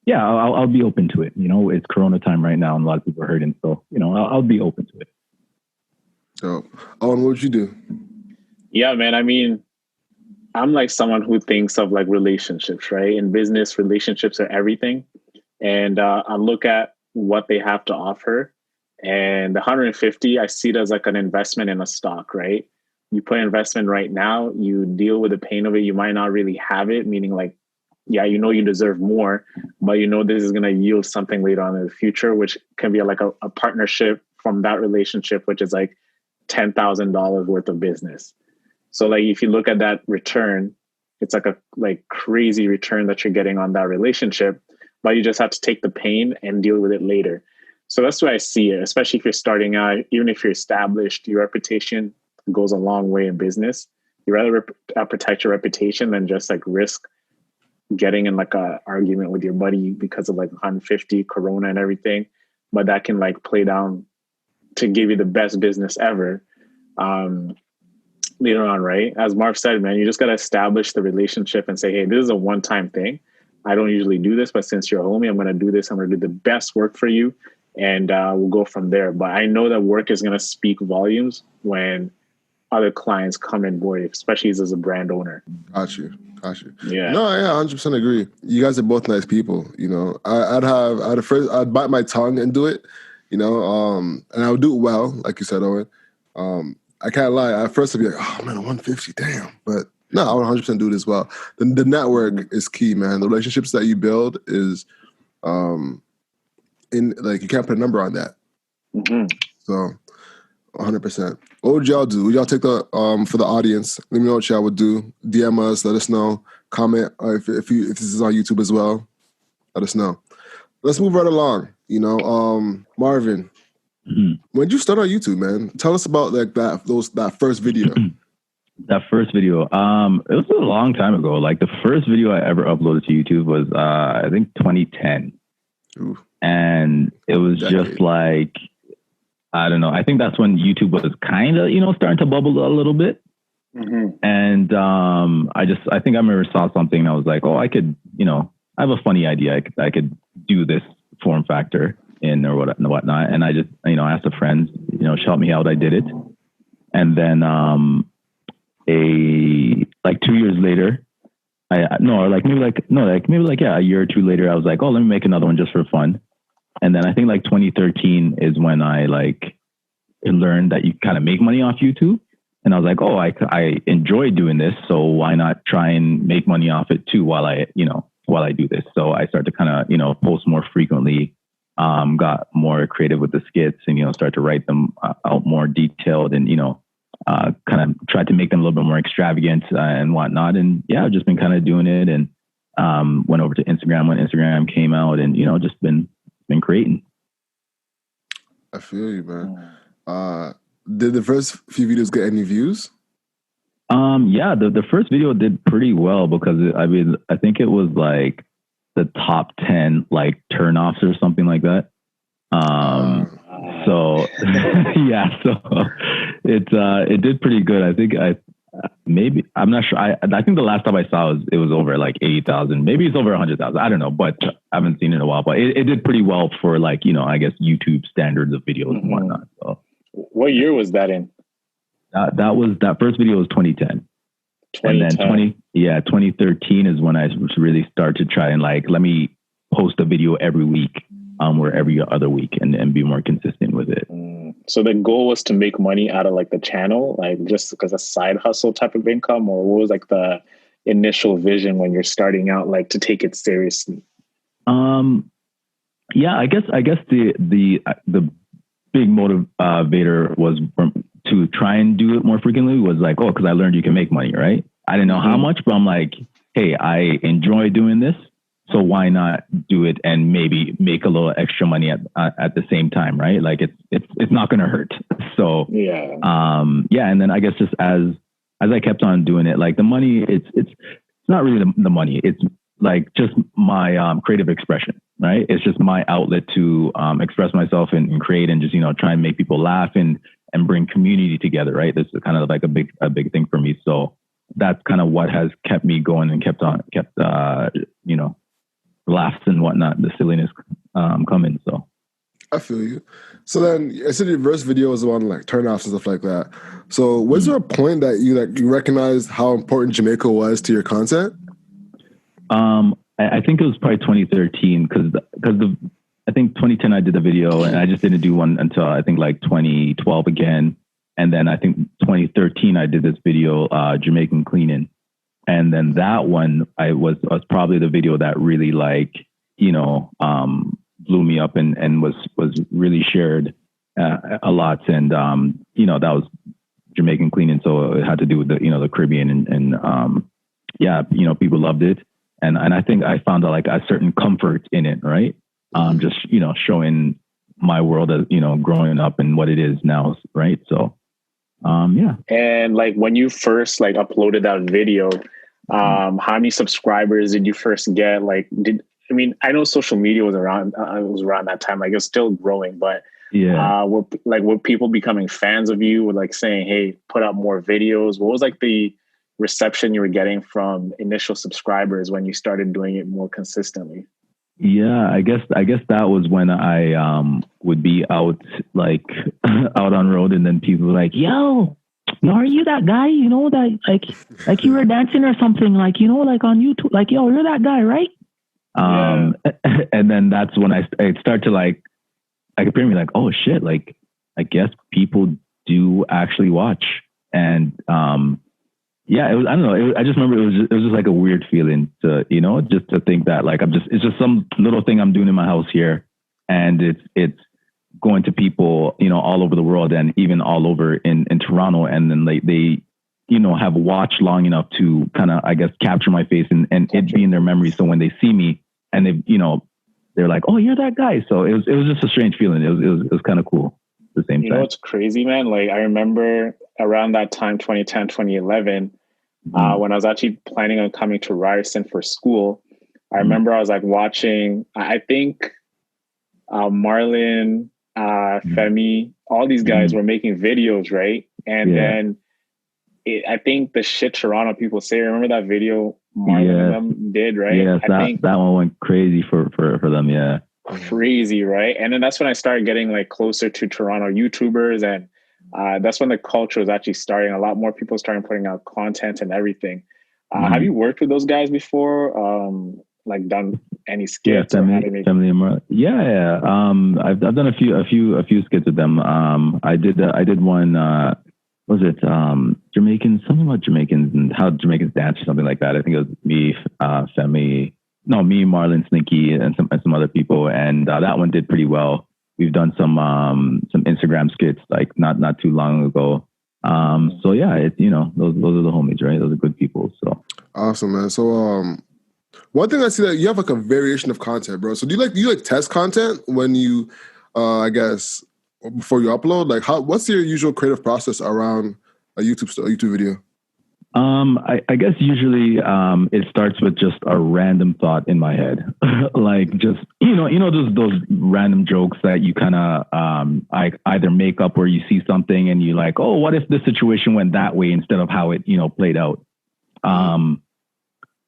Yeah, I'll be open to it. You know, it's Corona time right now and a lot of people are hurting. So, you know, I'll be open to it. So, Owen, what would you do? Yeah, man. I mean, I'm like someone who thinks of like relationships, right? In business, relationships are everything. And I look at what they have to offer. And the 150, I see it as like an investment in a stock, right? You put investment right now, you deal with the pain of it. You might not really have it, meaning like, yeah, you know, you deserve more, but you know, this is going to yield something later on in the future, which can be like a partnership from that relationship, which is like $10,000 worth of business. So like, if you look at that return, it's like a crazy return that you're getting on that relationship, but you just have to take the pain and deal with it later. So that's why I see it, especially if you're starting out, even if you're established, your reputation goes a long way in business. You rather protect your reputation than just like risk getting in like a argument with your buddy because of like 150 Corona and everything, but that can like play down to give you the best business ever. Later on, right? As Marv said, man, you just got to establish the relationship and say, hey, this is a one-time thing. I don't usually do this, but since you're a homie, I'm going to do this. I'm going to do the best work for you. And we'll go from there. But I know that work is going to speak volumes when other clients come in board, especially as a brand owner. Got you. Yeah. No, yeah, 100% agree. You guys are both nice people. You know, I'd bite my tongue and do it, you know, and I would do it well, like you said, Owen. I can't lie. At first I'd be like, oh man, 150, damn. But no, I would 100% do it as well. The network is key, man. The relationships that you build is, you can't put a number on that. So 100%. What would y'all do? Would y'all take the for the audience? Let me know what y'all would do. DM us. Let us know. Comment if this is on YouTube as well. Let us know. Let's move right along. You know, Marvin, when did you start on YouTube, man? Tell us about like that first video. That first video, it was a long time ago. Like the first video I ever uploaded to YouTube was I think 2010. Ooh. And it was just like, I don't know. I think that's when YouTube was kind of, you know, starting to bubble a little bit. And I think I remember saw something and I was like, oh, I could, you know, I have a funny idea. I could do this form factor in or whatnot. And I just, you know, asked a friend, you know, help me out. I did it. And then a year later, a year or two later, I was like, oh, let me make another one just for fun. And then I think like 2013 is when I learned that you kind of make money off YouTube. And I was like, oh, I enjoy doing this. So why not try and make money off it too while I do this. So I started to kind of, you know, post more frequently, got more creative with the skits and, you know, start to write them out more detailed and, you know, kind of tried to make them a little bit more extravagant and whatnot. And yeah, I've just been kind of doing it and went over to Instagram when Instagram came out and, you know, just been creating. I feel you, man. Did the first few videos get any views? Yeah, the first video did pretty well because I think it was like the top 10 like turnoffs or something like that. So yeah, so it did pretty good. I think Maybe, I'm not sure. I think the last time I saw it was over like 80,000. Maybe it's over 100,000. I don't know, but I haven't seen it in a while. But it did pretty well for like, I guess YouTube standards of videos and whatnot. So, what year was that in? That first video was 2010. And then 2013 is when I really started to try and like, let me post a video every week, or every other week, and be more consistent with it. So the goal was to make money out of like the channel, like just because a side hustle type of income, or what was like the initial vision when you're starting out, like to take it seriously? Yeah, I guess the big motivator was to try and do it more frequently was like, because I learned you can make money, right? I didn't know how much, but I'm like, hey, I enjoy doing this, so why not do it and maybe make a little extra money at the same time, right? Like it's not going to hurt. So and then I guess just as I kept on doing it, like the money, it's not really the money. It's like just my creative expression, right? It's just my outlet to express myself and create and just try and make people laugh and bring community together, right? This is kind of like a big thing for me. So that's kind of what has kept me going and kept laughs and whatnot, the silliness coming. So I feel you. So then I said your first video was on like turnoffs and stuff like that. So was there a point that you recognized how important Jamaica was to your content? I think it was probably 2013 because I think 2010 I did a video and I just didn't do one until I think like 2012 again. And then I think 2013 I did this video, Jamaican cleaning. And then that one was probably the video that really like, blew me up and was really shared a lot. And, that was Jamaican cleaning. So it had to do with the Caribbean and people loved it. And I think I found like a certain comfort in it, right? Just, showing my world as, growing up and what it is now, right? So, And like when you first like uploaded that video, how many subscribers did you first get? Like, I know social media was around, that time, like it was still growing, but were people becoming fans of you, with like saying, hey, put out more videos? What was like the reception you were getting from initial subscribers when you started doing it more consistently? Yeah, I guess that was when I would be out out on road, and then people were like, yo, are you that guy? That like you were dancing or something, like like on YouTube, like, yo, you're that guy, right? And then that's when I start to like apparently like, oh shit, like I guess people do actually watch. And it was, I don't know. I just remember it was just like a weird feeling to, just to think that like it's just some little thing I'm doing in my house here, and it's going to people, all over the world and even all over in Toronto. And then they have watched long enough to kind of, I guess, capture my face and it be in their memory. So when they see me and they're like, oh, you're that guy. So it was just a strange feeling. It was kind of cool at the same time. What's crazy, man? Like I remember around that time, 2010, 2011, when I was actually planning on coming to Ryerson for school, I remember I was like watching, I think Marlin, Femi, all these guys were making videos, right? And then I think the shit Toronto people say, remember that video Marvin and them did, right? Yes, I think that one went crazy for them, yeah. Crazy, right? And then that's when I started getting like closer to Toronto YouTubers, and that's when the culture was actually starting. A lot more people started putting out content and everything. Have you worked with those guys before? Like done any skits? I've done a few skits with them. I did one. Was it Jamaicans? Something about Jamaicans and how Jamaicans dance or something like that. I think it was me, Femi. No, me, Marlon, Sneaky, and some other people, and that one did pretty well. We've done some Instagram skits like not too long ago. So yeah, those are the homies, right? Those are good people. So awesome, man. So one thing I see that you have like a variation of content, bro. So do you like test content when you, I guess, before you upload? Like what's your usual creative process around a YouTube video? I guess usually it starts with just a random thought in my head, like just those random jokes that you kind of I either make up or you see something and you like, oh, what if this situation went that way instead of how it played out.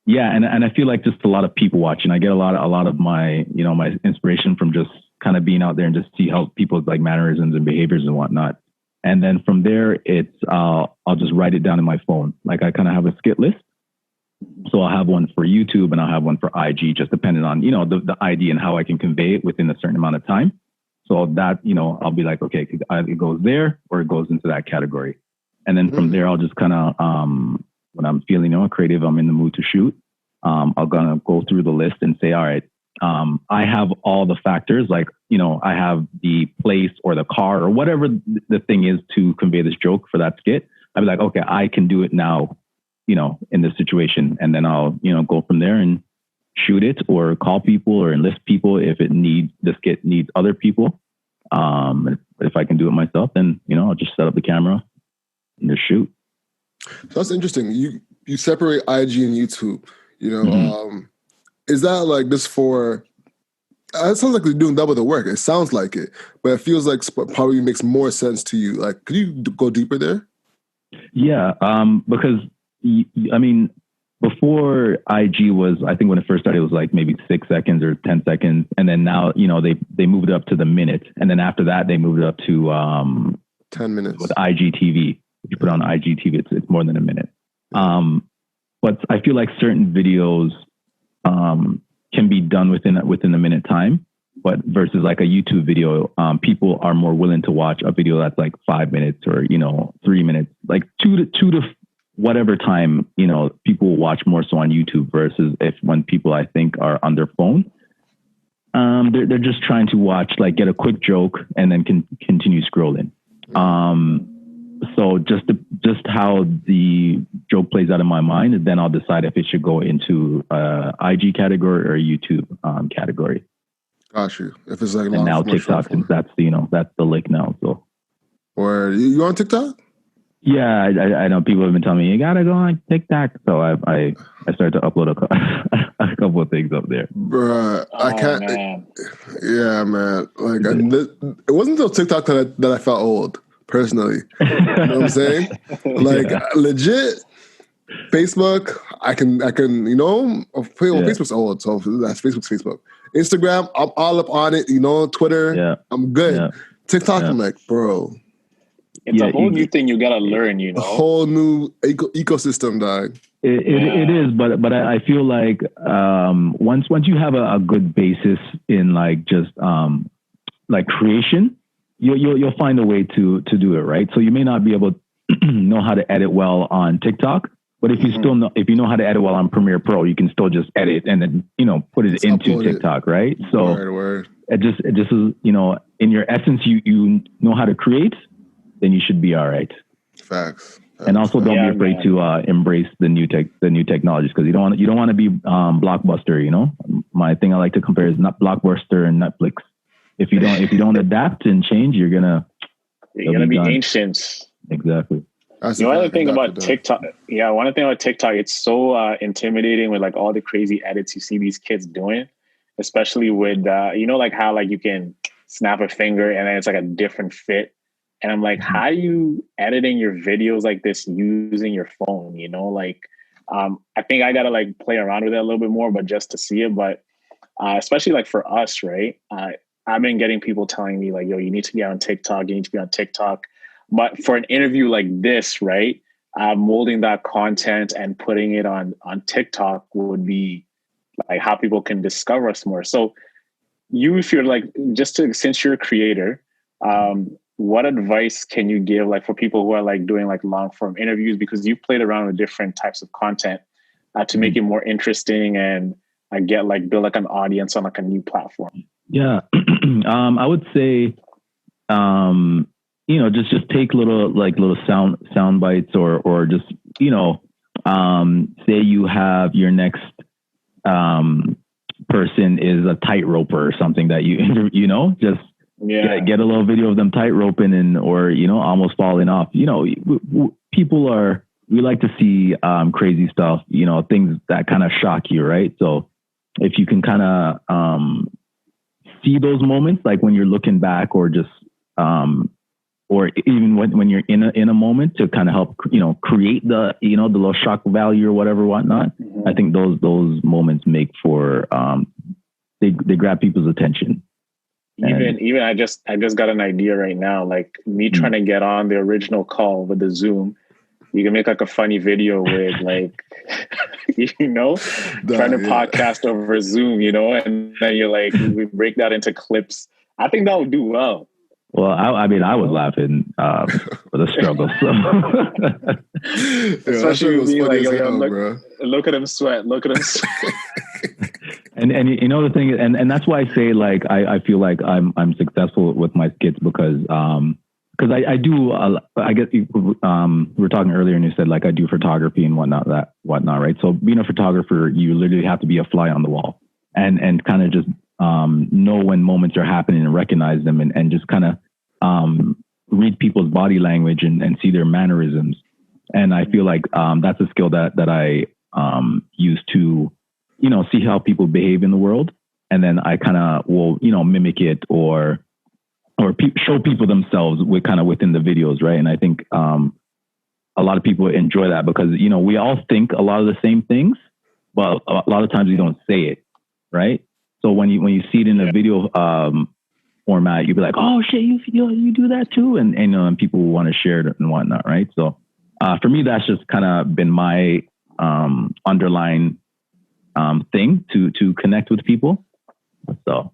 Yeah, and I feel like just a lot of people watching. I get a lot of my my inspiration from just kind of being out there and just see how people's like mannerisms and behaviors and whatnot. And then from there, it's I'll just write it down in my phone. Like I kind of have a skit list. So I'll have one for YouTube and I'll have one for IG, just depending on, the idea and how I can convey it within a certain amount of time. So that, I'll be like, okay, it goes there or it goes into that category. And then from there, I'll just kind of, when I'm feeling, creative, I'm in the mood to shoot. I'm going to go through the list and say, all right, I have all the factors, like, I have the place or the car or whatever the thing is to convey this joke for that skit. I'd be like, okay, I can do it now, in this situation. And then I'll, go from there and shoot it or call people or enlist people if the skit needs other people. If I can do it myself, then, I'll just set up the camera and just shoot. So that's interesting. You separate IG and YouTube, is that like this for, it sounds like you're doing double the work. It sounds like it, but it feels like probably makes more sense to you. Like, could you go deeper there? Yeah. Because before IG was, I think when it first started, it was like maybe 6 seconds or 10 seconds. And then now, they moved it up to the minute. And then after that, they moved it up to 10 minutes with IGTV. If you put on IGTV, it's more than a minute. But I feel like certain videos can be done within a minute time, but versus like a YouTube video, people are more willing to watch a video that's like 5 minutes or 3 minutes, like two to whatever time people watch more so on YouTube versus when people I think are on their phone, they're just trying to watch, like get a quick joke and then continue scrolling. So just how the joke plays out in my mind, and then I'll decide if it should go into IG category or YouTube category. Got you. If it's like and now TikTok, since that's the lick now. So, or you on TikTok? Yeah, I know people have been telling me you gotta go on TikTok, so I started to upload a couple of things up there. Bruh, I can't. Man. Yeah, man. Like it wasn't until TikTok that I felt old. Personally, you know what I'm saying? Like legit, Facebook. I can. Facebook's old, so that's Facebook's Facebook. Instagram, I'm all up on it. Twitter, I'm good. Yeah. TikTok, I'm like, bro. It's a whole new thing you gotta learn. A whole new ecosystem, dog. It is, but I feel like once you have a good basis in like just like creation. You'll find a way to do it, right? So you may not be able to know how to edit well on TikTok, but if you if you know how to edit well on Premiere Pro, you can still just edit and then put it into TikTok, right? So it just is in your essence you know how to create, then you should be all right. Facts. And also don't be afraid to embrace the new technologies, because you don't want to be Blockbuster. My thing I like to compare is not Blockbuster and Netflix. If you don't adapt and change, you're gonna be ancient. Exactly. One thing about TikTok, it's so intimidating with like all the crazy edits you see these kids doing, especially with like how like you can snap a finger and then it's like a different fit. And I'm like, how are you editing your videos like this using your phone? I think I gotta like play around with it a little bit more, but just to see it. But especially like for us, right? I've been getting people telling me like, yo, you need to get on TikTok. You need to be on TikTok. But for an interview like this, right, molding that content and putting it on TikTok would be like how people can discover us more. So if you're like, since you're a creator, what advice can you give like for people who are like doing like long form interviews, because you've played around with different types of content to make it more interesting and build like an audience on like a new platform? Yeah. I would say, just take little sound bites or just, say you have your next, person is a tightroper or something that get a little video of them tightroping or, almost falling off. People are we like to see crazy stuff, you know, things that kind of shock you, right? So if you can kind of see those moments, like when you're looking back, or just or even when you're in a moment, to kind of help, you know, create the, you know, the little shock value or whatever, whatnot. Mm-hmm. I think those moments make for they grab people's attention. Even I just got an idea right now, like me trying to get on the original call with the Zoom. You can make like a funny video with like, you know, trying to podcast over Zoom, you know, and then you're like, we break that into clips. I think that would do well. Well, I mean, I was laughing for the struggle. So. Especially me, like, look at him sweat. Look at him sweat. And you know the thing, and that's why I say, like, I feel like I'm successful with my skits because I do, I guess we were talking earlier and you said, like, I do photography and whatnot, right? So being a photographer, you literally have to be a fly on the wall and kind of just know when moments are happening and recognize them and just kind of read people's body language and see their mannerisms. And I feel like that's a skill that I use to, you know, see how people behave in the world. And then I kind of will, you know, mimic it or show people themselves within the videos, right? And I think a lot of people enjoy that because, you know, we all think a lot of the same things, but a lot of times we don't say it, right? So when you see it in a video format, you'll be like, oh shit, you do that too, and people want to share it and whatnot, right? So for me, that's just kind of been my underlying thing to connect with people. So.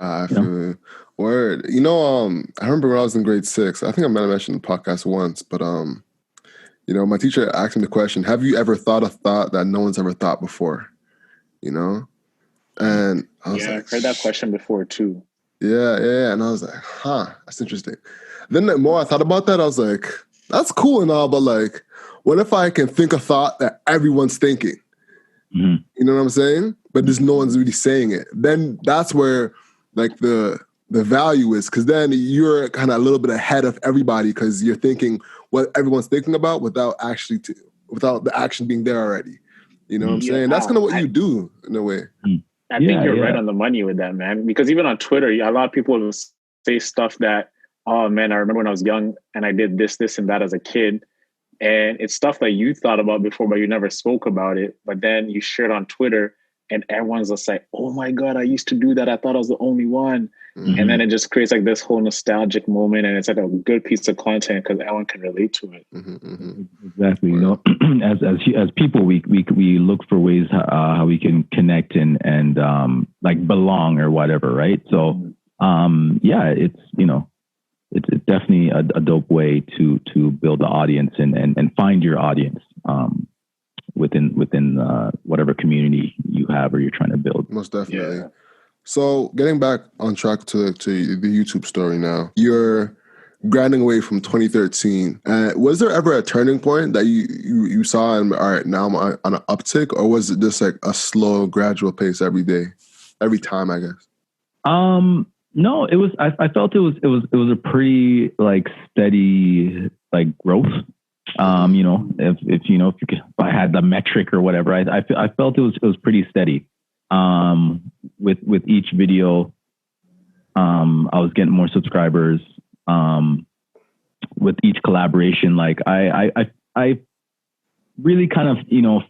I feel it. Word. You know, I remember when I was in grade 6, I think I might have mentioned the podcast once, but you know, my teacher asked me the question, have you ever thought a thought that no one's ever thought before? You know? And I was like, I've heard that question before too. Yeah. And I was like, that's interesting. Then the more I thought about that, I was like, that's cool and all, but like, what if I can think a thought that everyone's thinking? Mm-hmm. You know what I'm saying? But just no one's really saying it. Then that's where like the value is, because then you're kind of a little bit ahead of everybody because you're thinking what everyone's thinking about without the action being there already. You know what I'm saying? That's kind of what you do in a way. I think you're right on the money with that, man. Because even on Twitter, a lot of people will say stuff that, oh man, I remember when I was young and I did this, and that as a kid. And it's stuff that you thought about before, but you never spoke about it. But then you share it on Twitter and everyone's just like, oh my God, I used to do that. I thought I was the only one. Mm-hmm. And then it just creates like this whole nostalgic moment. And it's like a good piece of content because everyone can relate to it. Mm-hmm. Exactly. You know, as people, we look for ways how we can connect and like belong or whatever. Right. So, it's, you know, it's definitely a dope way to build the audience and find your audience within whatever community you have or you're trying to build. Most definitely. Yeah. So getting back on track to the YouTube story now, you're grinding away from 2013. Was there ever a turning point that you saw and all right, now I'm on an uptick, or was it just like a slow, gradual pace every time, I guess? No, it was. I felt it was a pretty like steady like growth. You know, if I had the metric or whatever, I felt it was pretty steady. With each video, I was getting more subscribers. With each collaboration, like I really kind of, you know,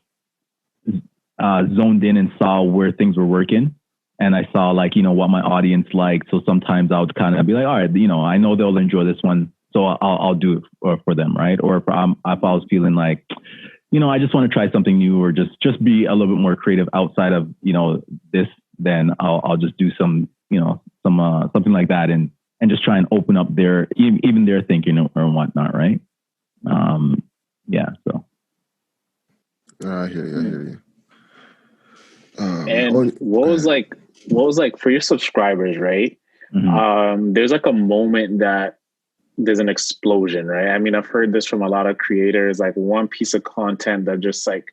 zoned in and saw where things were working. And I saw like, you know, what my audience liked. So sometimes I would kind of be like, all right, you know, I know they'll enjoy this one, so I'll do it for them, right? Or if I was feeling like, you know, I just want to try something new or just be a little bit more creative outside of, you know, this, then I'll just do some, you know, something like that and just try and open up even their thinking or whatnot, right? So. I hear you. And what was like for your subscribers, right? Mm-hmm. There's like a moment that there's an explosion, right? I mean, I've heard this from a lot of creators, like one piece of content that just like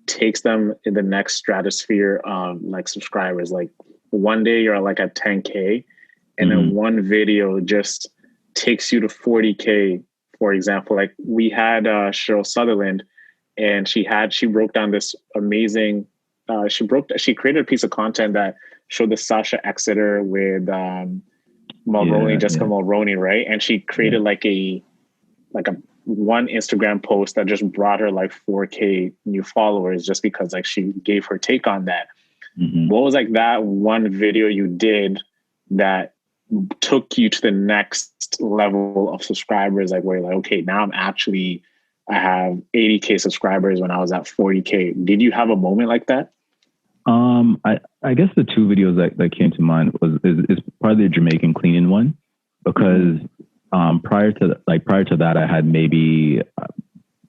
takes them in the next stratosphere, like subscribers. Like one day you're like at 10K and then one video just takes you to 40K, for example, like we had Cheryl Sutherland, and she broke down this amazing. She created a piece of content that showed the Sasha Exeter with Mulroney, Jessica Mulroney, right? And she created like a one Instagram post that just brought her like 4K new followers just because like she gave her take on that. Mm-hmm. What was like that one video you did that took you to the next level of subscribers? Like where you're like, okay, now I have 80K subscribers when I was at 40K. Did you have a moment like that? I guess the two videos that came to mind is probably the Jamaican cleaning one, because prior to that I had maybe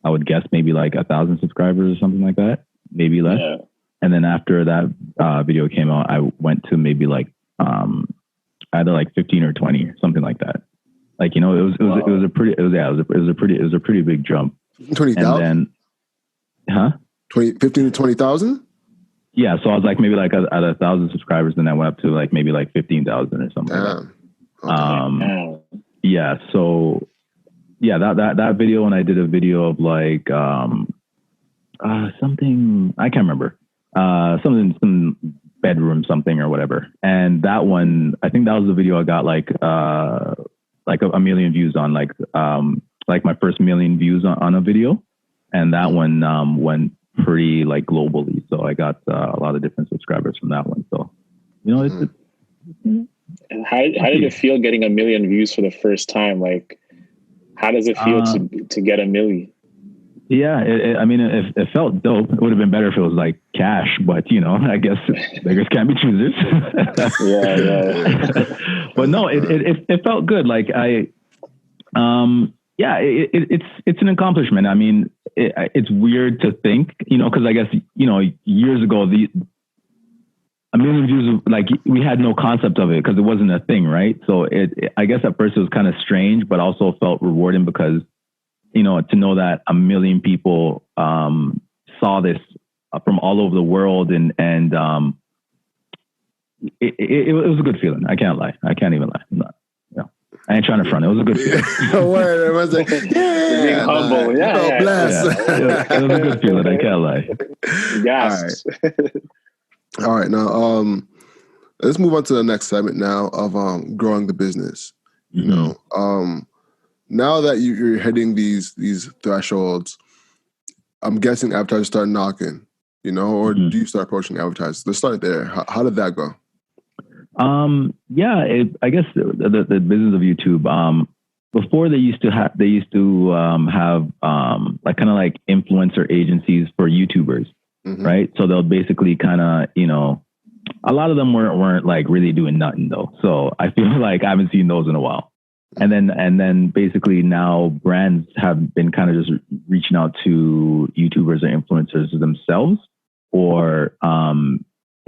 I would guess maybe like 1,000 subscribers or something like that, maybe less. Yeah. And then after that video came out, I went to maybe like either like 15 or 20 or something like that. Like, you know, it was a pretty big jump. 20,000? Huh? 15 to 20,000? Yeah, so I was like maybe like at 1,000 subscribers, then I went up to like maybe like 15,000 or something. Damn. Like that. Yeah, so yeah, that video, and I did a video of like something I can't remember, some bedroom something or whatever, and that one I think that was the video I got like a million views on, like my first million views on a video, and that one went pretty like globally, so I got a lot of different subscribers from that one. So, you know, it's and how did it feel getting a million views for the first time? Like, how does it feel to get a million? Yeah, I mean, it felt dope. It would have been better if it was like cash, but you know, I guess beggars can't be choosers. Yeah. But no, it felt good. Like it's an accomplishment. I mean, it's weird to think, you know, because I guess, you know, years ago, a million views, like we had no concept of it because it wasn't a thing, right? So I guess at first it was kind of strange, but also felt rewarding because, you know, to know that a million people saw this from all over the world, and it was a good feeling. I can't lie. I can't even lie. I ain't trying to front. It was a good feeling. It was like, being humble. Bless. It was a good feeling. I can't lie. Yes. All right. Now, let's move on to the next segment now of growing the business. You know, now that you're hitting these thresholds, I'm guessing advertisers start knocking. You know, or do you start approaching advertisers? Let's start there. How did that go? I guess the business of YouTube, before they used to have like kind of like influencer agencies for YouTubers, right? So they'll basically kind of, you know, a lot of them weren't like really doing nothing though. So I feel like I haven't seen those in a while. And then basically now brands have been kind of just reaching out to YouTubers or influencers themselves, or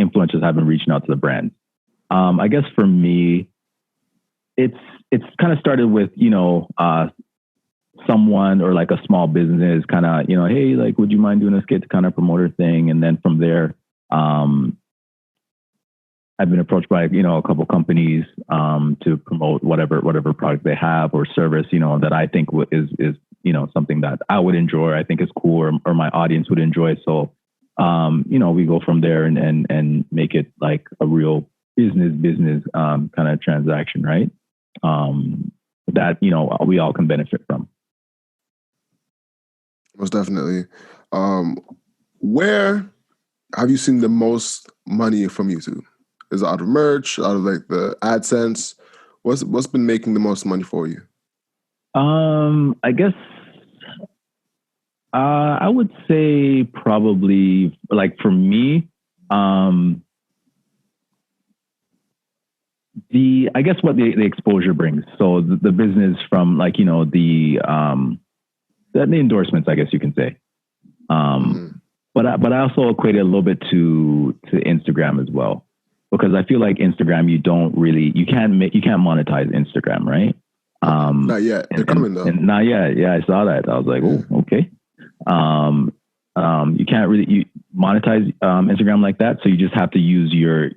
influencers have been reaching out to the brands. I guess for me, it's kind of started with, you know, someone or like a small business kind of, you know, hey, like, would you mind doing a skit to kind of promote our thing? And then from there, I've been approached by, you know, a couple companies to promote whatever product they have or service, you know, that I think is you know, something that I would enjoy, I think is cool, or my audience would enjoy. So, you know, we go from there and make it like a real business kind of transaction, right? That, you know, we all can benefit from. Most definitely. Where have you seen the most money from YouTube? Is it out of merch, out of like the AdSense? What's been making the most money for you? I guess I would say probably like for me, I guess what the exposure brings. So the business from like, you know, the endorsements, I guess you can say. But I also equate it a little bit to Instagram as well, because I feel like Instagram, you can't monetize Instagram, right? Not yet. They're coming though. Not yet. Yeah, I saw that. I was like, oh, okay. You can't really monetize Instagram like that. So you just have to use your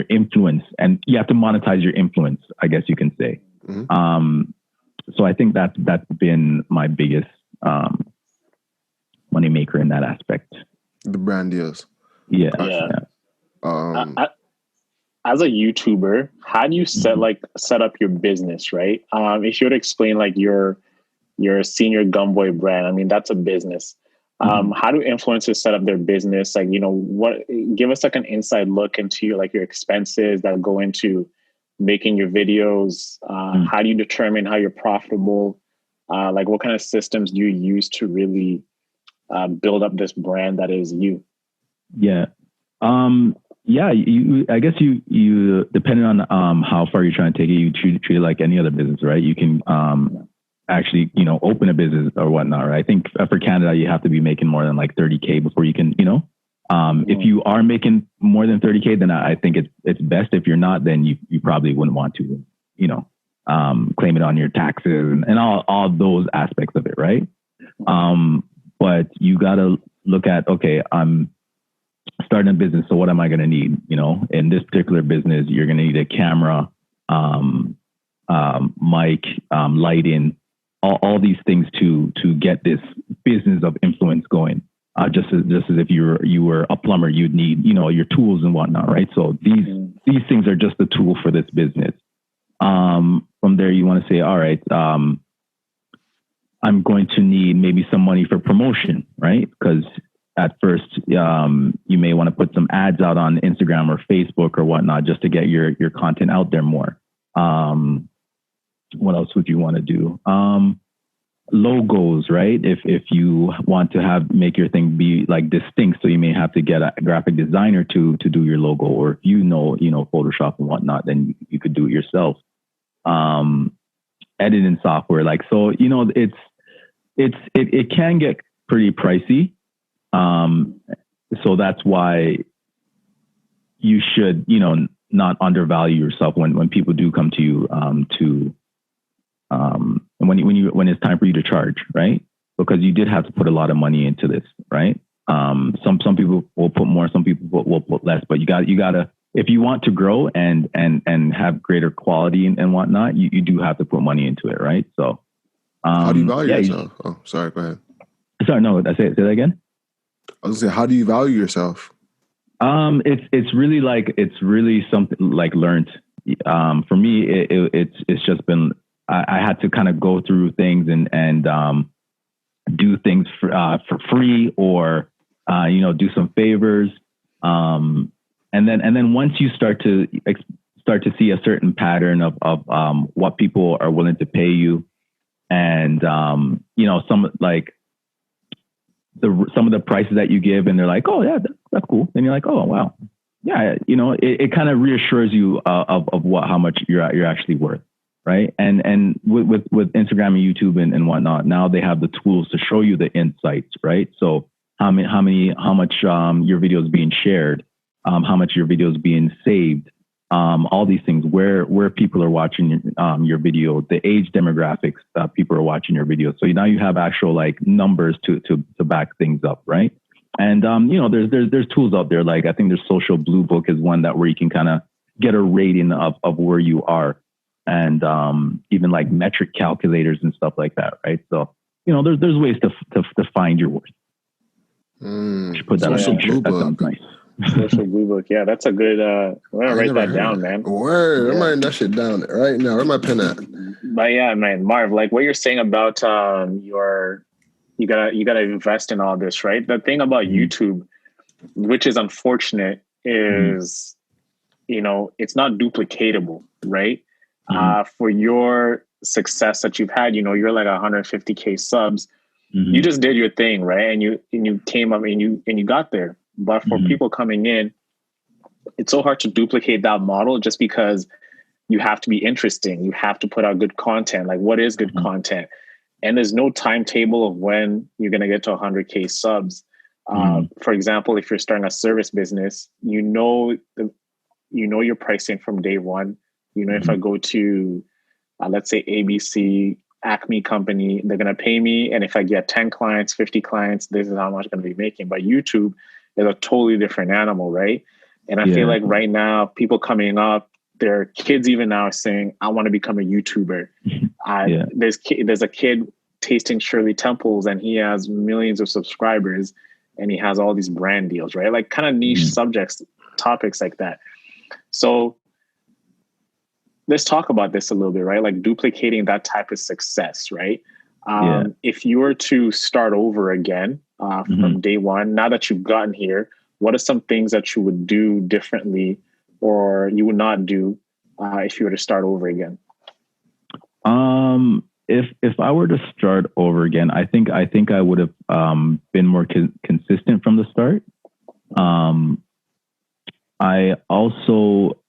influence, and you have to monetize your influence, I guess you can say. so I think that's been my biggest money maker in that aspect. The brand deals. Yeah. As a YouTuber, how do you set up your business, right? If you would explain like your Senior Gumboy brand, I mean, that's a business. How do influencers set up their business? Like, give us like an inside look into your expenses that go into making your videos. How do you determine how you're profitable? Like what kind of systems do you use to really build up this brand that is you? Yeah. I guess you depending on how far you're trying to take it, you treat it like any other business, right? You can actually, open a business or whatnot, right? I think for Canada, you have to be making more than like 30K before you can, if you are making more than 30K, then I think it's best. If you're not, then you probably wouldn't want to, claim it on your taxes and all those aspects of it, right? But you got to look at, okay, I'm starting a business, so what am I going to need? In this particular business, you're going to need a camera, mic, lighting, all these things to get this business of influence going. Just as if you were a plumber, you'd need your tools and whatnot, right? So these things are just the tool for this business. From there, you want to say, all right, I'm going to need maybe some money for promotion, right? Because at first, you may want to put some ads out on Instagram or Facebook or whatnot just to get your content out there more. What else would you want to do? Logos, right? If you want to make your thing be like distinct, so you may have to get a graphic designer to do your logo, or if Photoshop and whatnot, then you could do it yourself. Editing software, it can get pretty pricey. So that's why you should, not undervalue yourself when people do come to you, when it's time for you to charge, right? Because you did have to put a lot of money into this, right? Some people will put more, some people will put less, but you gotta, if you want to grow and have greater quality and whatnot, you do have to put money into it, right? So, how do you value yourself? Oh, sorry, go ahead. Sorry, no, say that again. I was gonna say, how do you value yourself? It's really something like learned. For me, it's just been, I had to kind of go through things and do things for free or do some favors. And then once you start to see a certain pattern of what people are willing to pay you, and some of the prices that you give, and they're like, oh yeah, that's cool. And you're like, oh wow, yeah, it kind of reassures you of how much you're actually worth, right? And with Instagram and YouTube and whatnot, now they have the tools to show you the insights, right? So how much your video is being shared, how much your video is being saved, all these things, where people are watching your video, the age demographics that people are watching your video. So now you have actual numbers to back things up, right? And there's tools out there, like I think there's Social Blue Book is one where you can kind of get a rating of where you are, and even like metric calculators and stuff like that, right? So there's ways to find your worth. Should put that on a t-shirt. That sounds nice. Social Blue Book, yeah, that's a good. I'm gonna write that down, man. Word, I'm writing that shit down right now. Where's my pen at? But yeah, man, Marv, like what you're saying about you gotta invest in all this, right? The thing about YouTube, which is unfortunate, is it's not duplicatable, right? For your success that you've had, you're like 150K subs. You just did your thing, right? And you came up and you got there. But for people coming in, it's so hard to duplicate that model just because you have to be interesting. You have to put out good content. Like, what is good content? And there's no timetable of when you're going to get to 100K subs. For example, if you're starting a service business, you know your pricing from day one. If I go to, let's say, ABC, Acme company, they're going to pay me. And if I get 10 clients, 50 clients, this is how much I'm going to be making. But YouTube is a totally different animal, right? And I feel like right now, people coming up, there are kids even now saying, I want to become a YouTuber. There's a kid tasting Shirley Temples and he has millions of subscribers and he has all these brand deals, right? Like kind of niche subjects, topics like that. So let's talk about this a little bit, right? Like duplicating that type of success, right? If you were to start over again from day one, now that you've gotten here, what are some things that you would do differently or you would not do if you were to start over again? If I were to start over again, I think I would have been more consistent from the start. I also,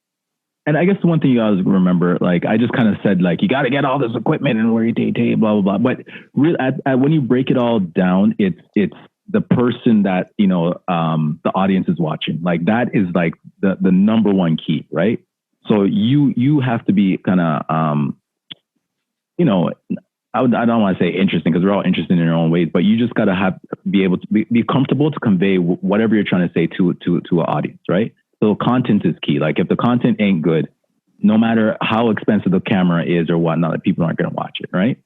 and I guess the one thing you guys remember, like I just kind of said, like you got to get all this equipment and where you take, blah blah blah. But really, when you break it all down, it's the person that the audience is watching. Like that is like the number one key, right? So you have to be kind of I don't want to say interesting because we're all interested in our own ways, but you just got to be able to be comfortable to convey whatever you're trying to say to an audience, right? So content is key. Like if the content ain't good, no matter how expensive the camera is or whatnot, people aren't going to watch it, right?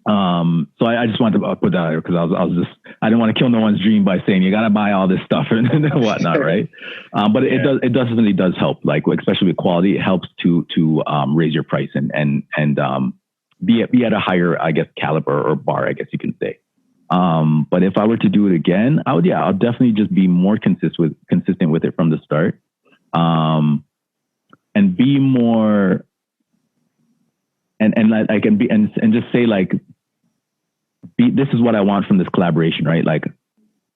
So I just wanted to put that out because I didn't want to kill no one's dream by saying you got to buy all this stuff and whatnot, right? But it definitely does help. Like especially with quality, it helps to raise your price and be at a higher, I guess, caliber or bar, I guess you can say. But if I were to do it again, I'll definitely just be more consistent with it from the start, and be more, and I can be and just say like, this is what I want from this collaboration, right? Like,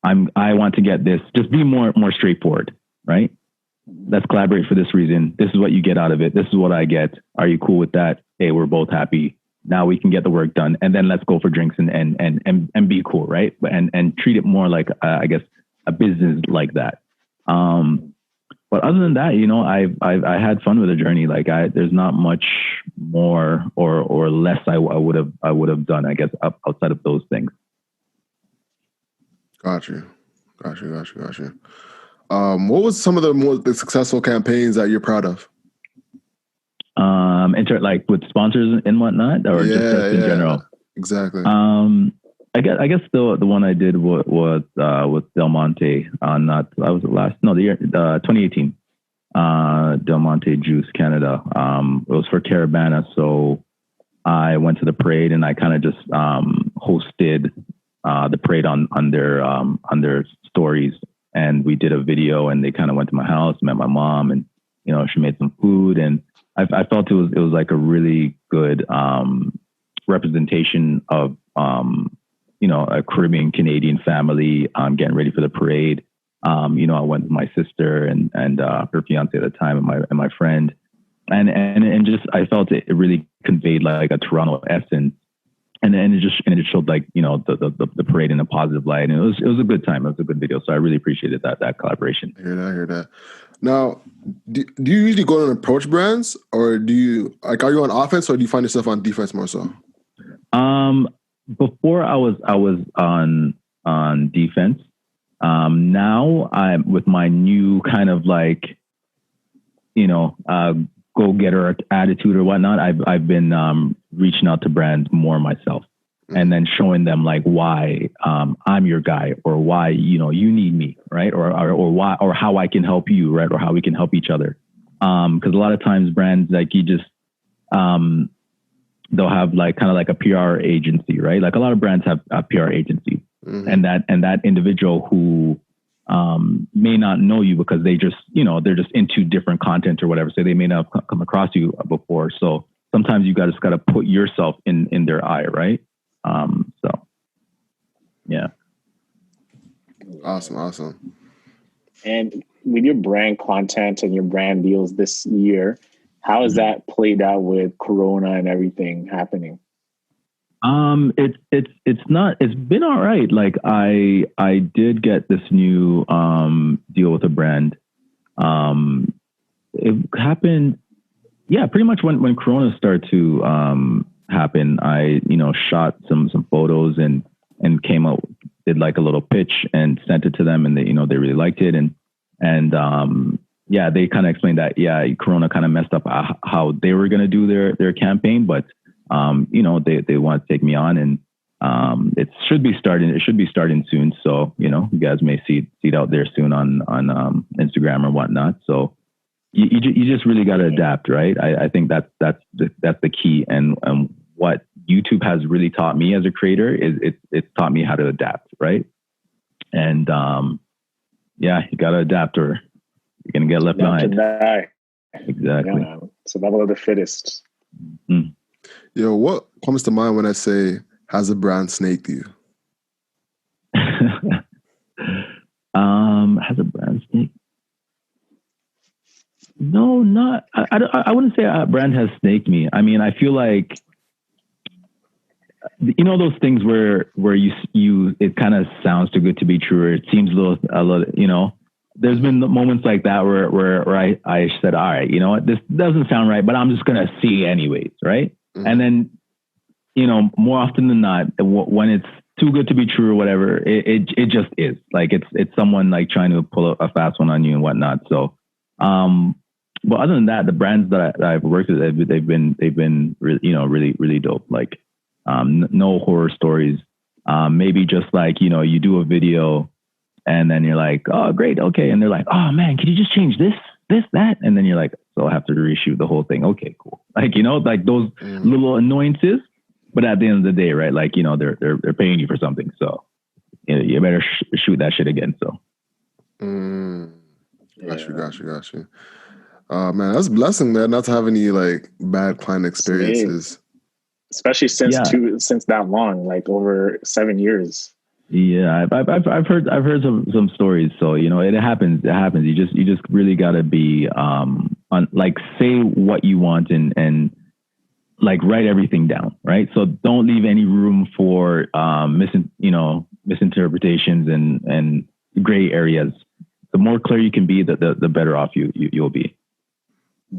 I want to get this. Just be more straightforward, right? Let's collaborate for this reason. This is what you get out of it. This is what I get. Are you cool with that? Hey, we're both happy. Now we can get the work done, and then let's go for drinks and be cool, right? And treat it more like I guess a business like that. But other than that, I had fun with the journey. Like there's not much more or less I would have done, I guess, outside of those things. Gotcha. What was some of the successful campaigns that you're proud of? Like with sponsors and whatnot, or just in general. Exactly. I guess the one I did was with Del Monte on the year 2018. Del Monte Juice Canada. It was for Caravana, so I went to the parade and I kind of just hosted the parade on their stories, and we did a video, and they kind of went to my house, met my mom, and she made some food, and I felt it was like a really good representation of a Caribbean Canadian family getting ready for the parade. I went with my sister and her fiance at the time and my friend, and just I felt it really conveyed like a Toronto essence, and it showed like the parade in a positive light, and it was a good time. It was a good video, so I really appreciated that collaboration. I hear that. Now, do you usually go and approach brands, or are you on offense, or do you find yourself on defense more so? Before I was on defense. Now I'm with my new kind of like, go-getter attitude or whatnot. I've been reaching out to brands more myself, and then showing them like why I'm your guy, or why you need me, right? Or why, or how I can help you, right? Or how we can help each other. Because a lot of times brands, like you just they'll have like kind of like a PR agency, right? Like a lot of brands have a PR agency, and that individual who may not know you because they just they're just into different content or whatever, so they may not have come across you before. So sometimes you just got to put yourself in their eye, right? So yeah. Awesome. And with your brand content and your brand deals this year, how has that played out with Corona and everything happening? It's been all right. Like I did get this new deal with a brand. It happened, pretty much when Corona started to happen. I shot some photos and came out, did like a little pitch and sent it to them, and they they really liked it, and they kind of explained that, Corona kind of messed up how they were going to do their campaign, but, they want to take me on, and it should be starting soon. So, you guys may see it out there soon on Instagram or whatnot. So you just really got to adapt, right? I think that's the key. And what YouTube has really taught me as a creator is it's taught me how to adapt, right? And you got to adapt or you're going to get left behind. Exactly. Yeah, survival of the fittest. Mm. Yo, what comes to mind when I say, has a brand snaked you? Has a brand snaked? No, not. I wouldn't say a brand has snaked me. I mean, I feel like, those things where you it kind of sounds too good to be true, or it seems a little, there's been moments like that where I said, all right, you know what, this doesn't sound right, but I'm just going to see anyways. Right. Mm-hmm. And then, more often than not, when it's too good to be true or whatever, it just is. Like it's someone like trying to pull a fast one on you and whatnot. So, but other than that, the brands that I've worked with, they've been really, really dope. Like, no horror stories. Maybe just like, you do a video and then you're like, oh, great. Okay. And they're like, oh man, can you just change this, that? And then you're like, so I have to reshoot the whole thing. Okay, cool. Like, like those little annoyances. But at the end of the day, right? Like, they're paying you for something. So you better shoot that shit again. So. Got you. Man, that's a blessing, man, not to have any like bad client experiences. Especially since that long, like over 7 years. Yeah, I've heard some stories. So it happens. You just really gotta be like say what you want and like write everything down, right? So don't leave any room for misinterpretations and gray areas. The more clear you can be, the better off you'll be.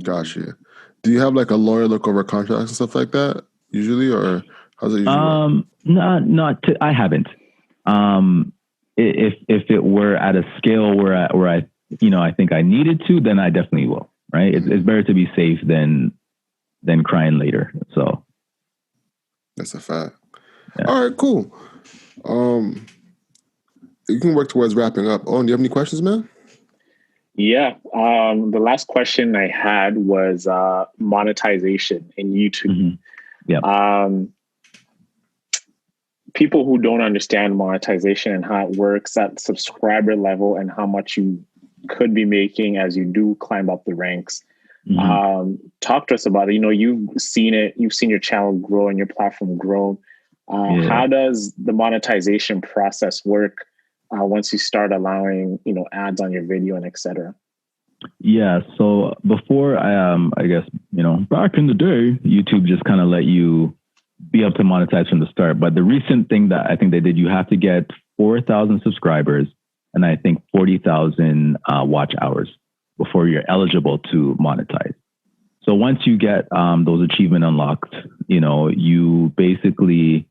Gotcha. Do you have like a lawyer look over contracts and stuff like that usually, or how's it usually work? I haven't. If it were at a scale where I I think I needed to, then I definitely will. Right? Mm-hmm. It's better to be safe than crying later. So that's a fact. Yeah. All right, cool. You can work towards wrapping up. Oh, do you have any questions, man? Yeah. The last question I had was monetization in YouTube. Mm-hmm. Yeah. People who don't understand monetization and how it works at subscriber level and how much you could be making as you do climb up the ranks. Mm-hmm. Talk to us about it. You've seen it. You've seen your channel grow and your platform grow. How does the monetization process work once you start allowing, ads on your video and etc.? Yeah. So before, I guess, back in the day, YouTube just kind of let you be able to monetize from the start. But the recent thing that I think they did, you have to get 4,000 subscribers and I think 40,000 watch hours before you're eligible to monetize. So once you get those achievement unlocked, you basically,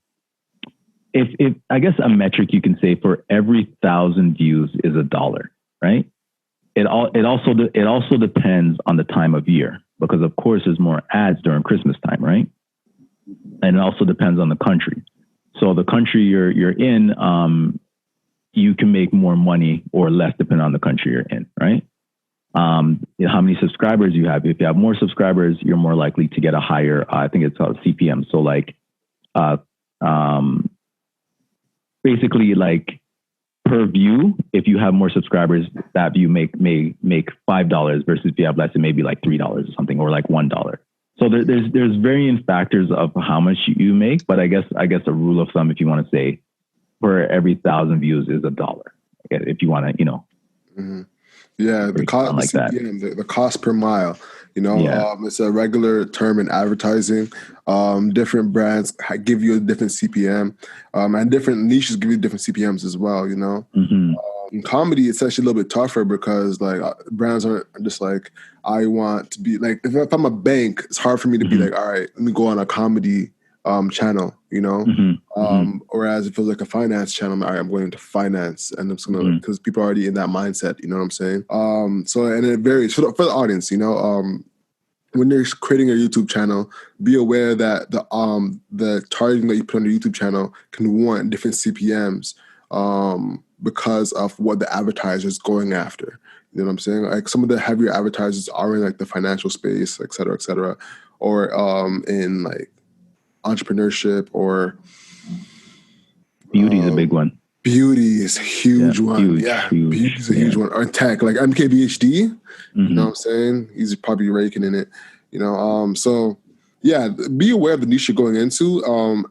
if I guess a metric you can say for every 1,000 views is $1, right? It also depends on the time of year because of course there's more ads during Christmas time, right? And it also depends on the country. So the country you're in, you can make more money or less depending on the country you're in, right? How many subscribers you have. If you have more subscribers, you're more likely to get a higher, I think it's called CPM. So like, basically like per view, if you have more subscribers, that view may make $5 versus if you have less, it may be like $3 or something, or like $1. So there's varying factors of how much you make, but I guess a rule of thumb, if you want to say, for every 1,000 views is $1. If you want to, Mm-hmm. Yeah, the cost, like the cost per mile. It's a regular term in advertising. Different brands give you a different CPM, and different niches give you different CPMs as well. Mm-hmm. In comedy, it's actually a little bit tougher because like brands aren't just like, I want to be like, if I'm a bank, it's hard for me to be like, all right, let me go on a comedy channel, whereas it feels like a finance channel. All right, I'm going into finance, and I'm just gonna, because people are already in that mindset. You know what I'm saying? So, and it varies for the audience. When you're creating a YouTube channel, be aware that the targeting that you put on the YouTube channel can warrant different CPMs because of what the advertiser is going after. You know what I'm saying? Like some of the heavier advertisers are in like the financial space, et cetera, or in like entrepreneurship or beauty is a big one. Beauty is a huge one. Huge. Beauty is a huge one. Or tech, like MKBHD. You know what I'm saying? He's probably raking in it. So yeah, be aware of the niche you're going into,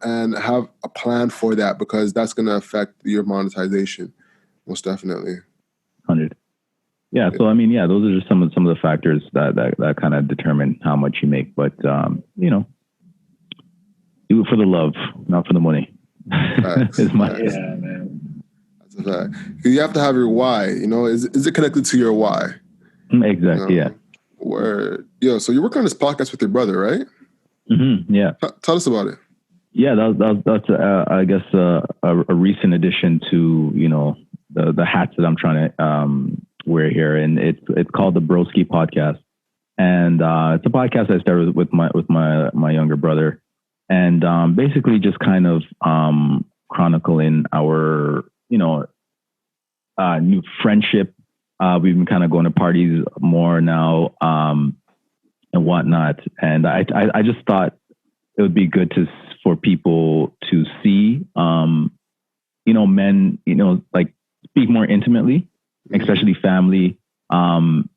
and have a plan for that, because that's going to affect your monetization, most definitely. 100. Yeah. So I mean, yeah, those are just some of the factors that kind of determine how much you make. But do it for the love, not for the money. Man. That's a fact. You have to have your why. Is it connected to your why? Exactly. Yeah. So you're working on this podcast with your brother, right? Yeah. Tell us about it. Yeah, that's I guess a recent addition to the hats that I'm trying to wear here, and it's called the Broski Podcast, and it's a podcast I started with my younger brother, and basically just kind of chronicling our new friendship. We've been kind of going to parties more now, and whatnot. And I just thought it would be good for people to see, men, like speak more intimately, especially family, and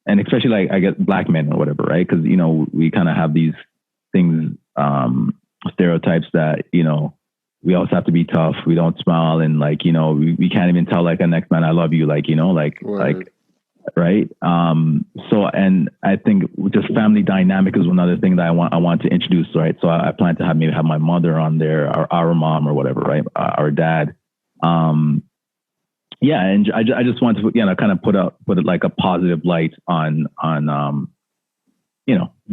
especially like I guess Black men or whatever, right? Because we kind of have these things, stereotypes that we always have to be tough. We don't smile, and like we can't even tell like a next man I love you, like right. So, and I think just family dynamic is another thing that I want to introduce, right? So I plan to have my mother on there, or our mom or whatever, right? Our dad. Yeah, and I just want to kind of put it like a positive light on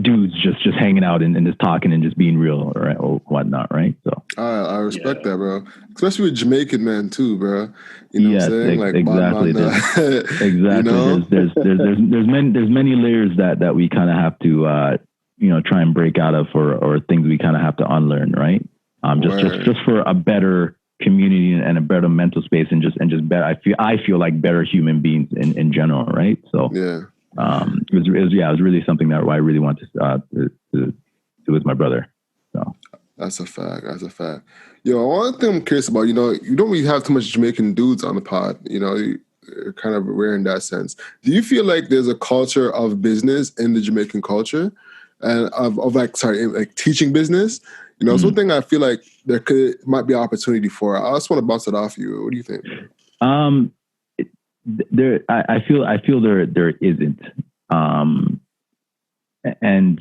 dudes just hanging out and just talking and just being real, or whatnot, right? So I respect that, bro. Especially with Jamaican men too, bro. You know what I'm saying? Like exactly. Exactly. There's many layers that we kind of have to try and break out of, or things we kind of have to unlearn, right? Just for a better community and a better mental space, and just better. I feel like better human beings in general, right? So yeah. It was really something that I really want to do with my brother. So that's a fact. One thing I'm curious about, you don't really have too much Jamaican dudes on the pod. You're kind of rare in that sense. Do you feel like there's a culture of business in the Jamaican culture, and like teaching business? It's one thing I feel like might be an opportunity for. I just want to bounce it off you. What do you think? I feel there isn't, and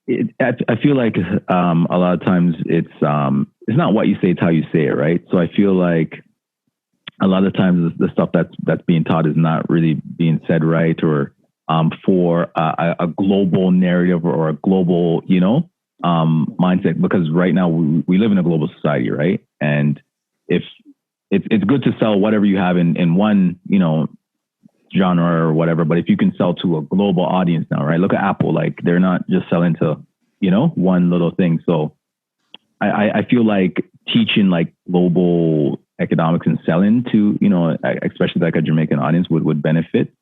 I feel like a lot of times it's not what you say, it's how you say it, right? So I feel like a lot of times the stuff that's being taught is not really being said right, or for a global narrative or a global mindset, because right now we live in a global society, right? And if it's good to sell whatever you have in one, genre or whatever, but if you can sell to a global audience now, right? Look at Apple, like they're not just selling to, one little thing. So I feel like teaching like global economics and selling to, especially like a Jamaican audience would benefit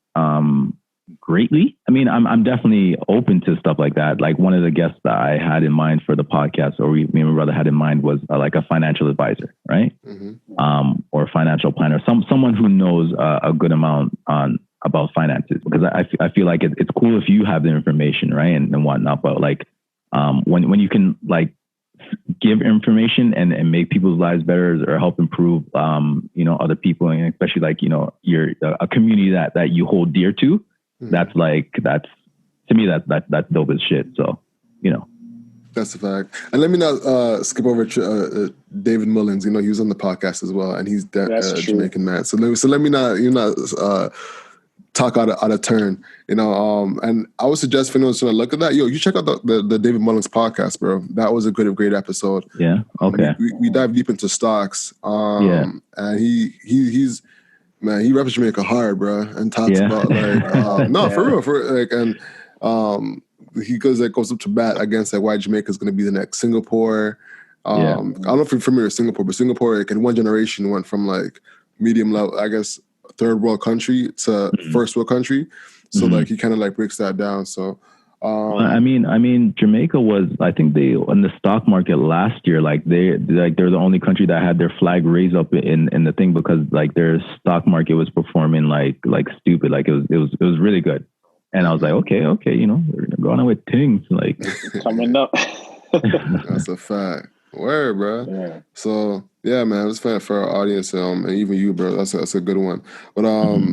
greatly. I mean, I'm definitely open to stuff like that. Like one of the guests that I had in mind for the podcast, or me and my brother had in mind, was like a financial advisor, right? Or a financial planner, someone who knows a good amount about finances, because I feel like it's cool if you have the information, right, and whatnot. But like when you can like give information and make people's lives better, or help improve other people, and especially like you're a community that you hold dear to. That's to me that's dope as shit. So that's a fact. And let me not skip over David Mullins. He was on the podcast as well, and he's a Jamaican man. So let me not talk out of turn, you know. And I would suggest if anyone's going to look at that, you check out the David Mullins podcast, bro. That was a great episode. Yeah. Okay. We dive deep into stocks. And he's man, he reps Jamaica hard, bro, and talks about like for real, he goes up to bat against like why Jamaica is going to be the next Singapore. I don't know if you're familiar with Singapore, but Singapore, like in one generation, went from like medium level, I guess, third world country to first world country. So like he kind of like breaks that down. So I mean, Jamaica was, I think they in the stock market last year, they're the only country that had their flag raised up in the thing because like their stock market was performing like stupid. Like it was really good. And I was like, okay, you know, we're going on with things like coming up. That's a fact. Word, bro. Yeah. So yeah, man, it's fun for our audience, and even you, bro. That's a good one. But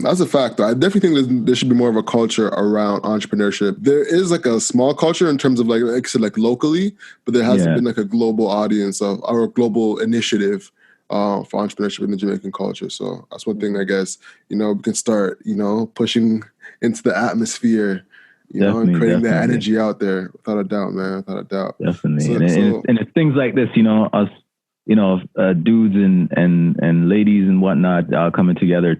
that's a fact, though. I definitely think there should be more of a culture around entrepreneurship. There is like a small culture in terms of like I said, like locally, but there hasn't been like a global audience or a global initiative for entrepreneurship in the Jamaican culture. So that's one thing I guess, you know, we can start, you know, pushing into the atmosphere, you know, and creating that energy out there, without a doubt, man, without a doubt. Definitely. And it's things like this, you know, us, you know, dudes and ladies and whatnot coming together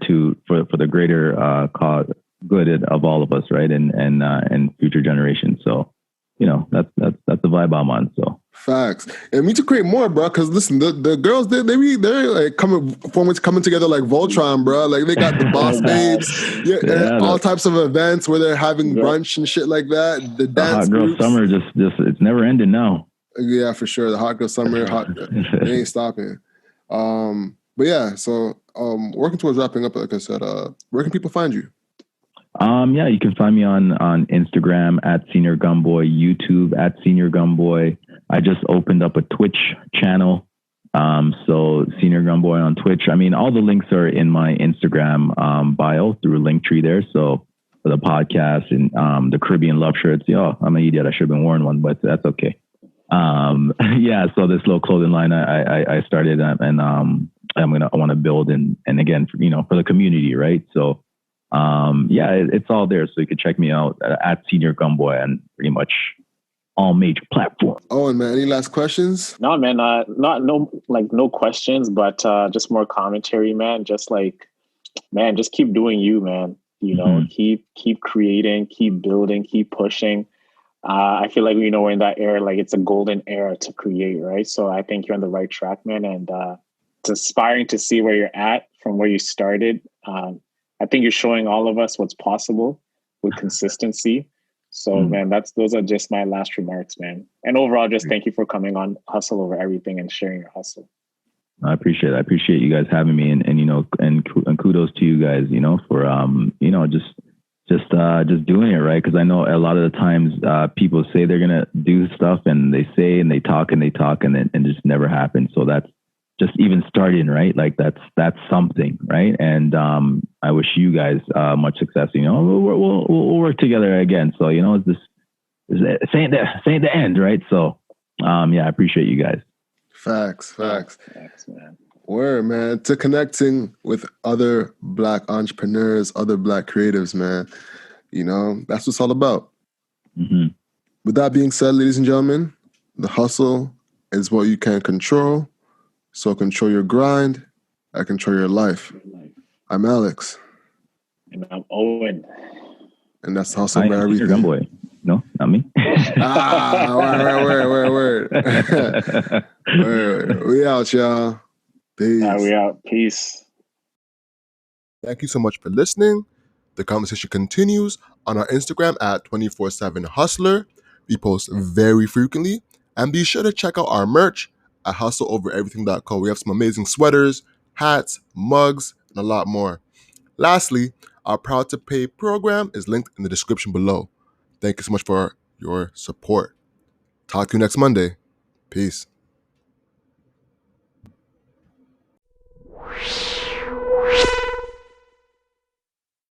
for the greater cause, good of all of us, right, and future generations. So, you know, that's the vibe I'm on. So. Facts. And we need to create more, bro. Because listen, the girls they're like coming together like Voltron, bro. Like they got the boss babes, all types of events where they're having brunch and shit like that. The dance hot girl groups. Summer just it's never ending now. Yeah, for sure. The hot girl summer, they ain't stopping. But yeah, so working towards wrapping up, like I said, where can people find you? Yeah, you can find me on Instagram at Senior Gumboy, YouTube at Senior Gumboy. I just opened up a Twitch channel. So Senior Gumboy on Twitch. I mean, all the links are in my Instagram bio through Linktree there. So for the podcast and the Caribbean Love shirts, I'm an idiot. I should have been wearing one, but that's okay. Yeah, so this little clothing line I started and I want to build and again, you know, for the community, right? So yeah, it's all there. So you can check me out at Senior Gumboy and pretty much all major platforms. Oh, and man, any last questions? No, man, no questions, but just more commentary, man. Just like, man, just keep doing you, man. You know, keep creating, keep building, keep pushing. I feel like, you know, we're in that era, like it's a golden era to create, right? So I think you're on the right track, man. And it's inspiring to see where you're at from where you started. I think you're showing all of us what's possible with consistency. So, man, those are just my last remarks, man. And overall, just thank you for coming on Hustle Over Everything and sharing your hustle. I appreciate it. I appreciate you guys having me and you know, and kudos to you guys, you know, for, you know, just doing it, right? Because I know a lot of the times people say they're going to do stuff and they say and they talk and it just never happens. So that's just even starting, right? Like that's something, right? And I wish you guys much success. You know, we'll work together again. So, you know, it's ain't the end, right? So, yeah, I appreciate you guys. Facts, man. Word, man. To connecting with other Black entrepreneurs, other Black creatives, man. You know, that's what it's all about. With that being said, ladies and gentlemen, the hustle is what you can control. So control your grind and control your life. I'm Alex. And I'm Owen. And that's Hustle Over Everything. Gumboy. No, not me. Word. We out, y'all. Peace. We out. Peace. Thank you so much for listening. The conversation continues on our Instagram at 24/7 Hustler. We post very frequently. And be sure to check out our merch at hustleovereverything.co. We have some amazing sweaters, hats, mugs, and a lot more. Lastly, our Proud to Pay program is linked in the description below. Thank you so much for your support. Talk to you next Monday. Peace.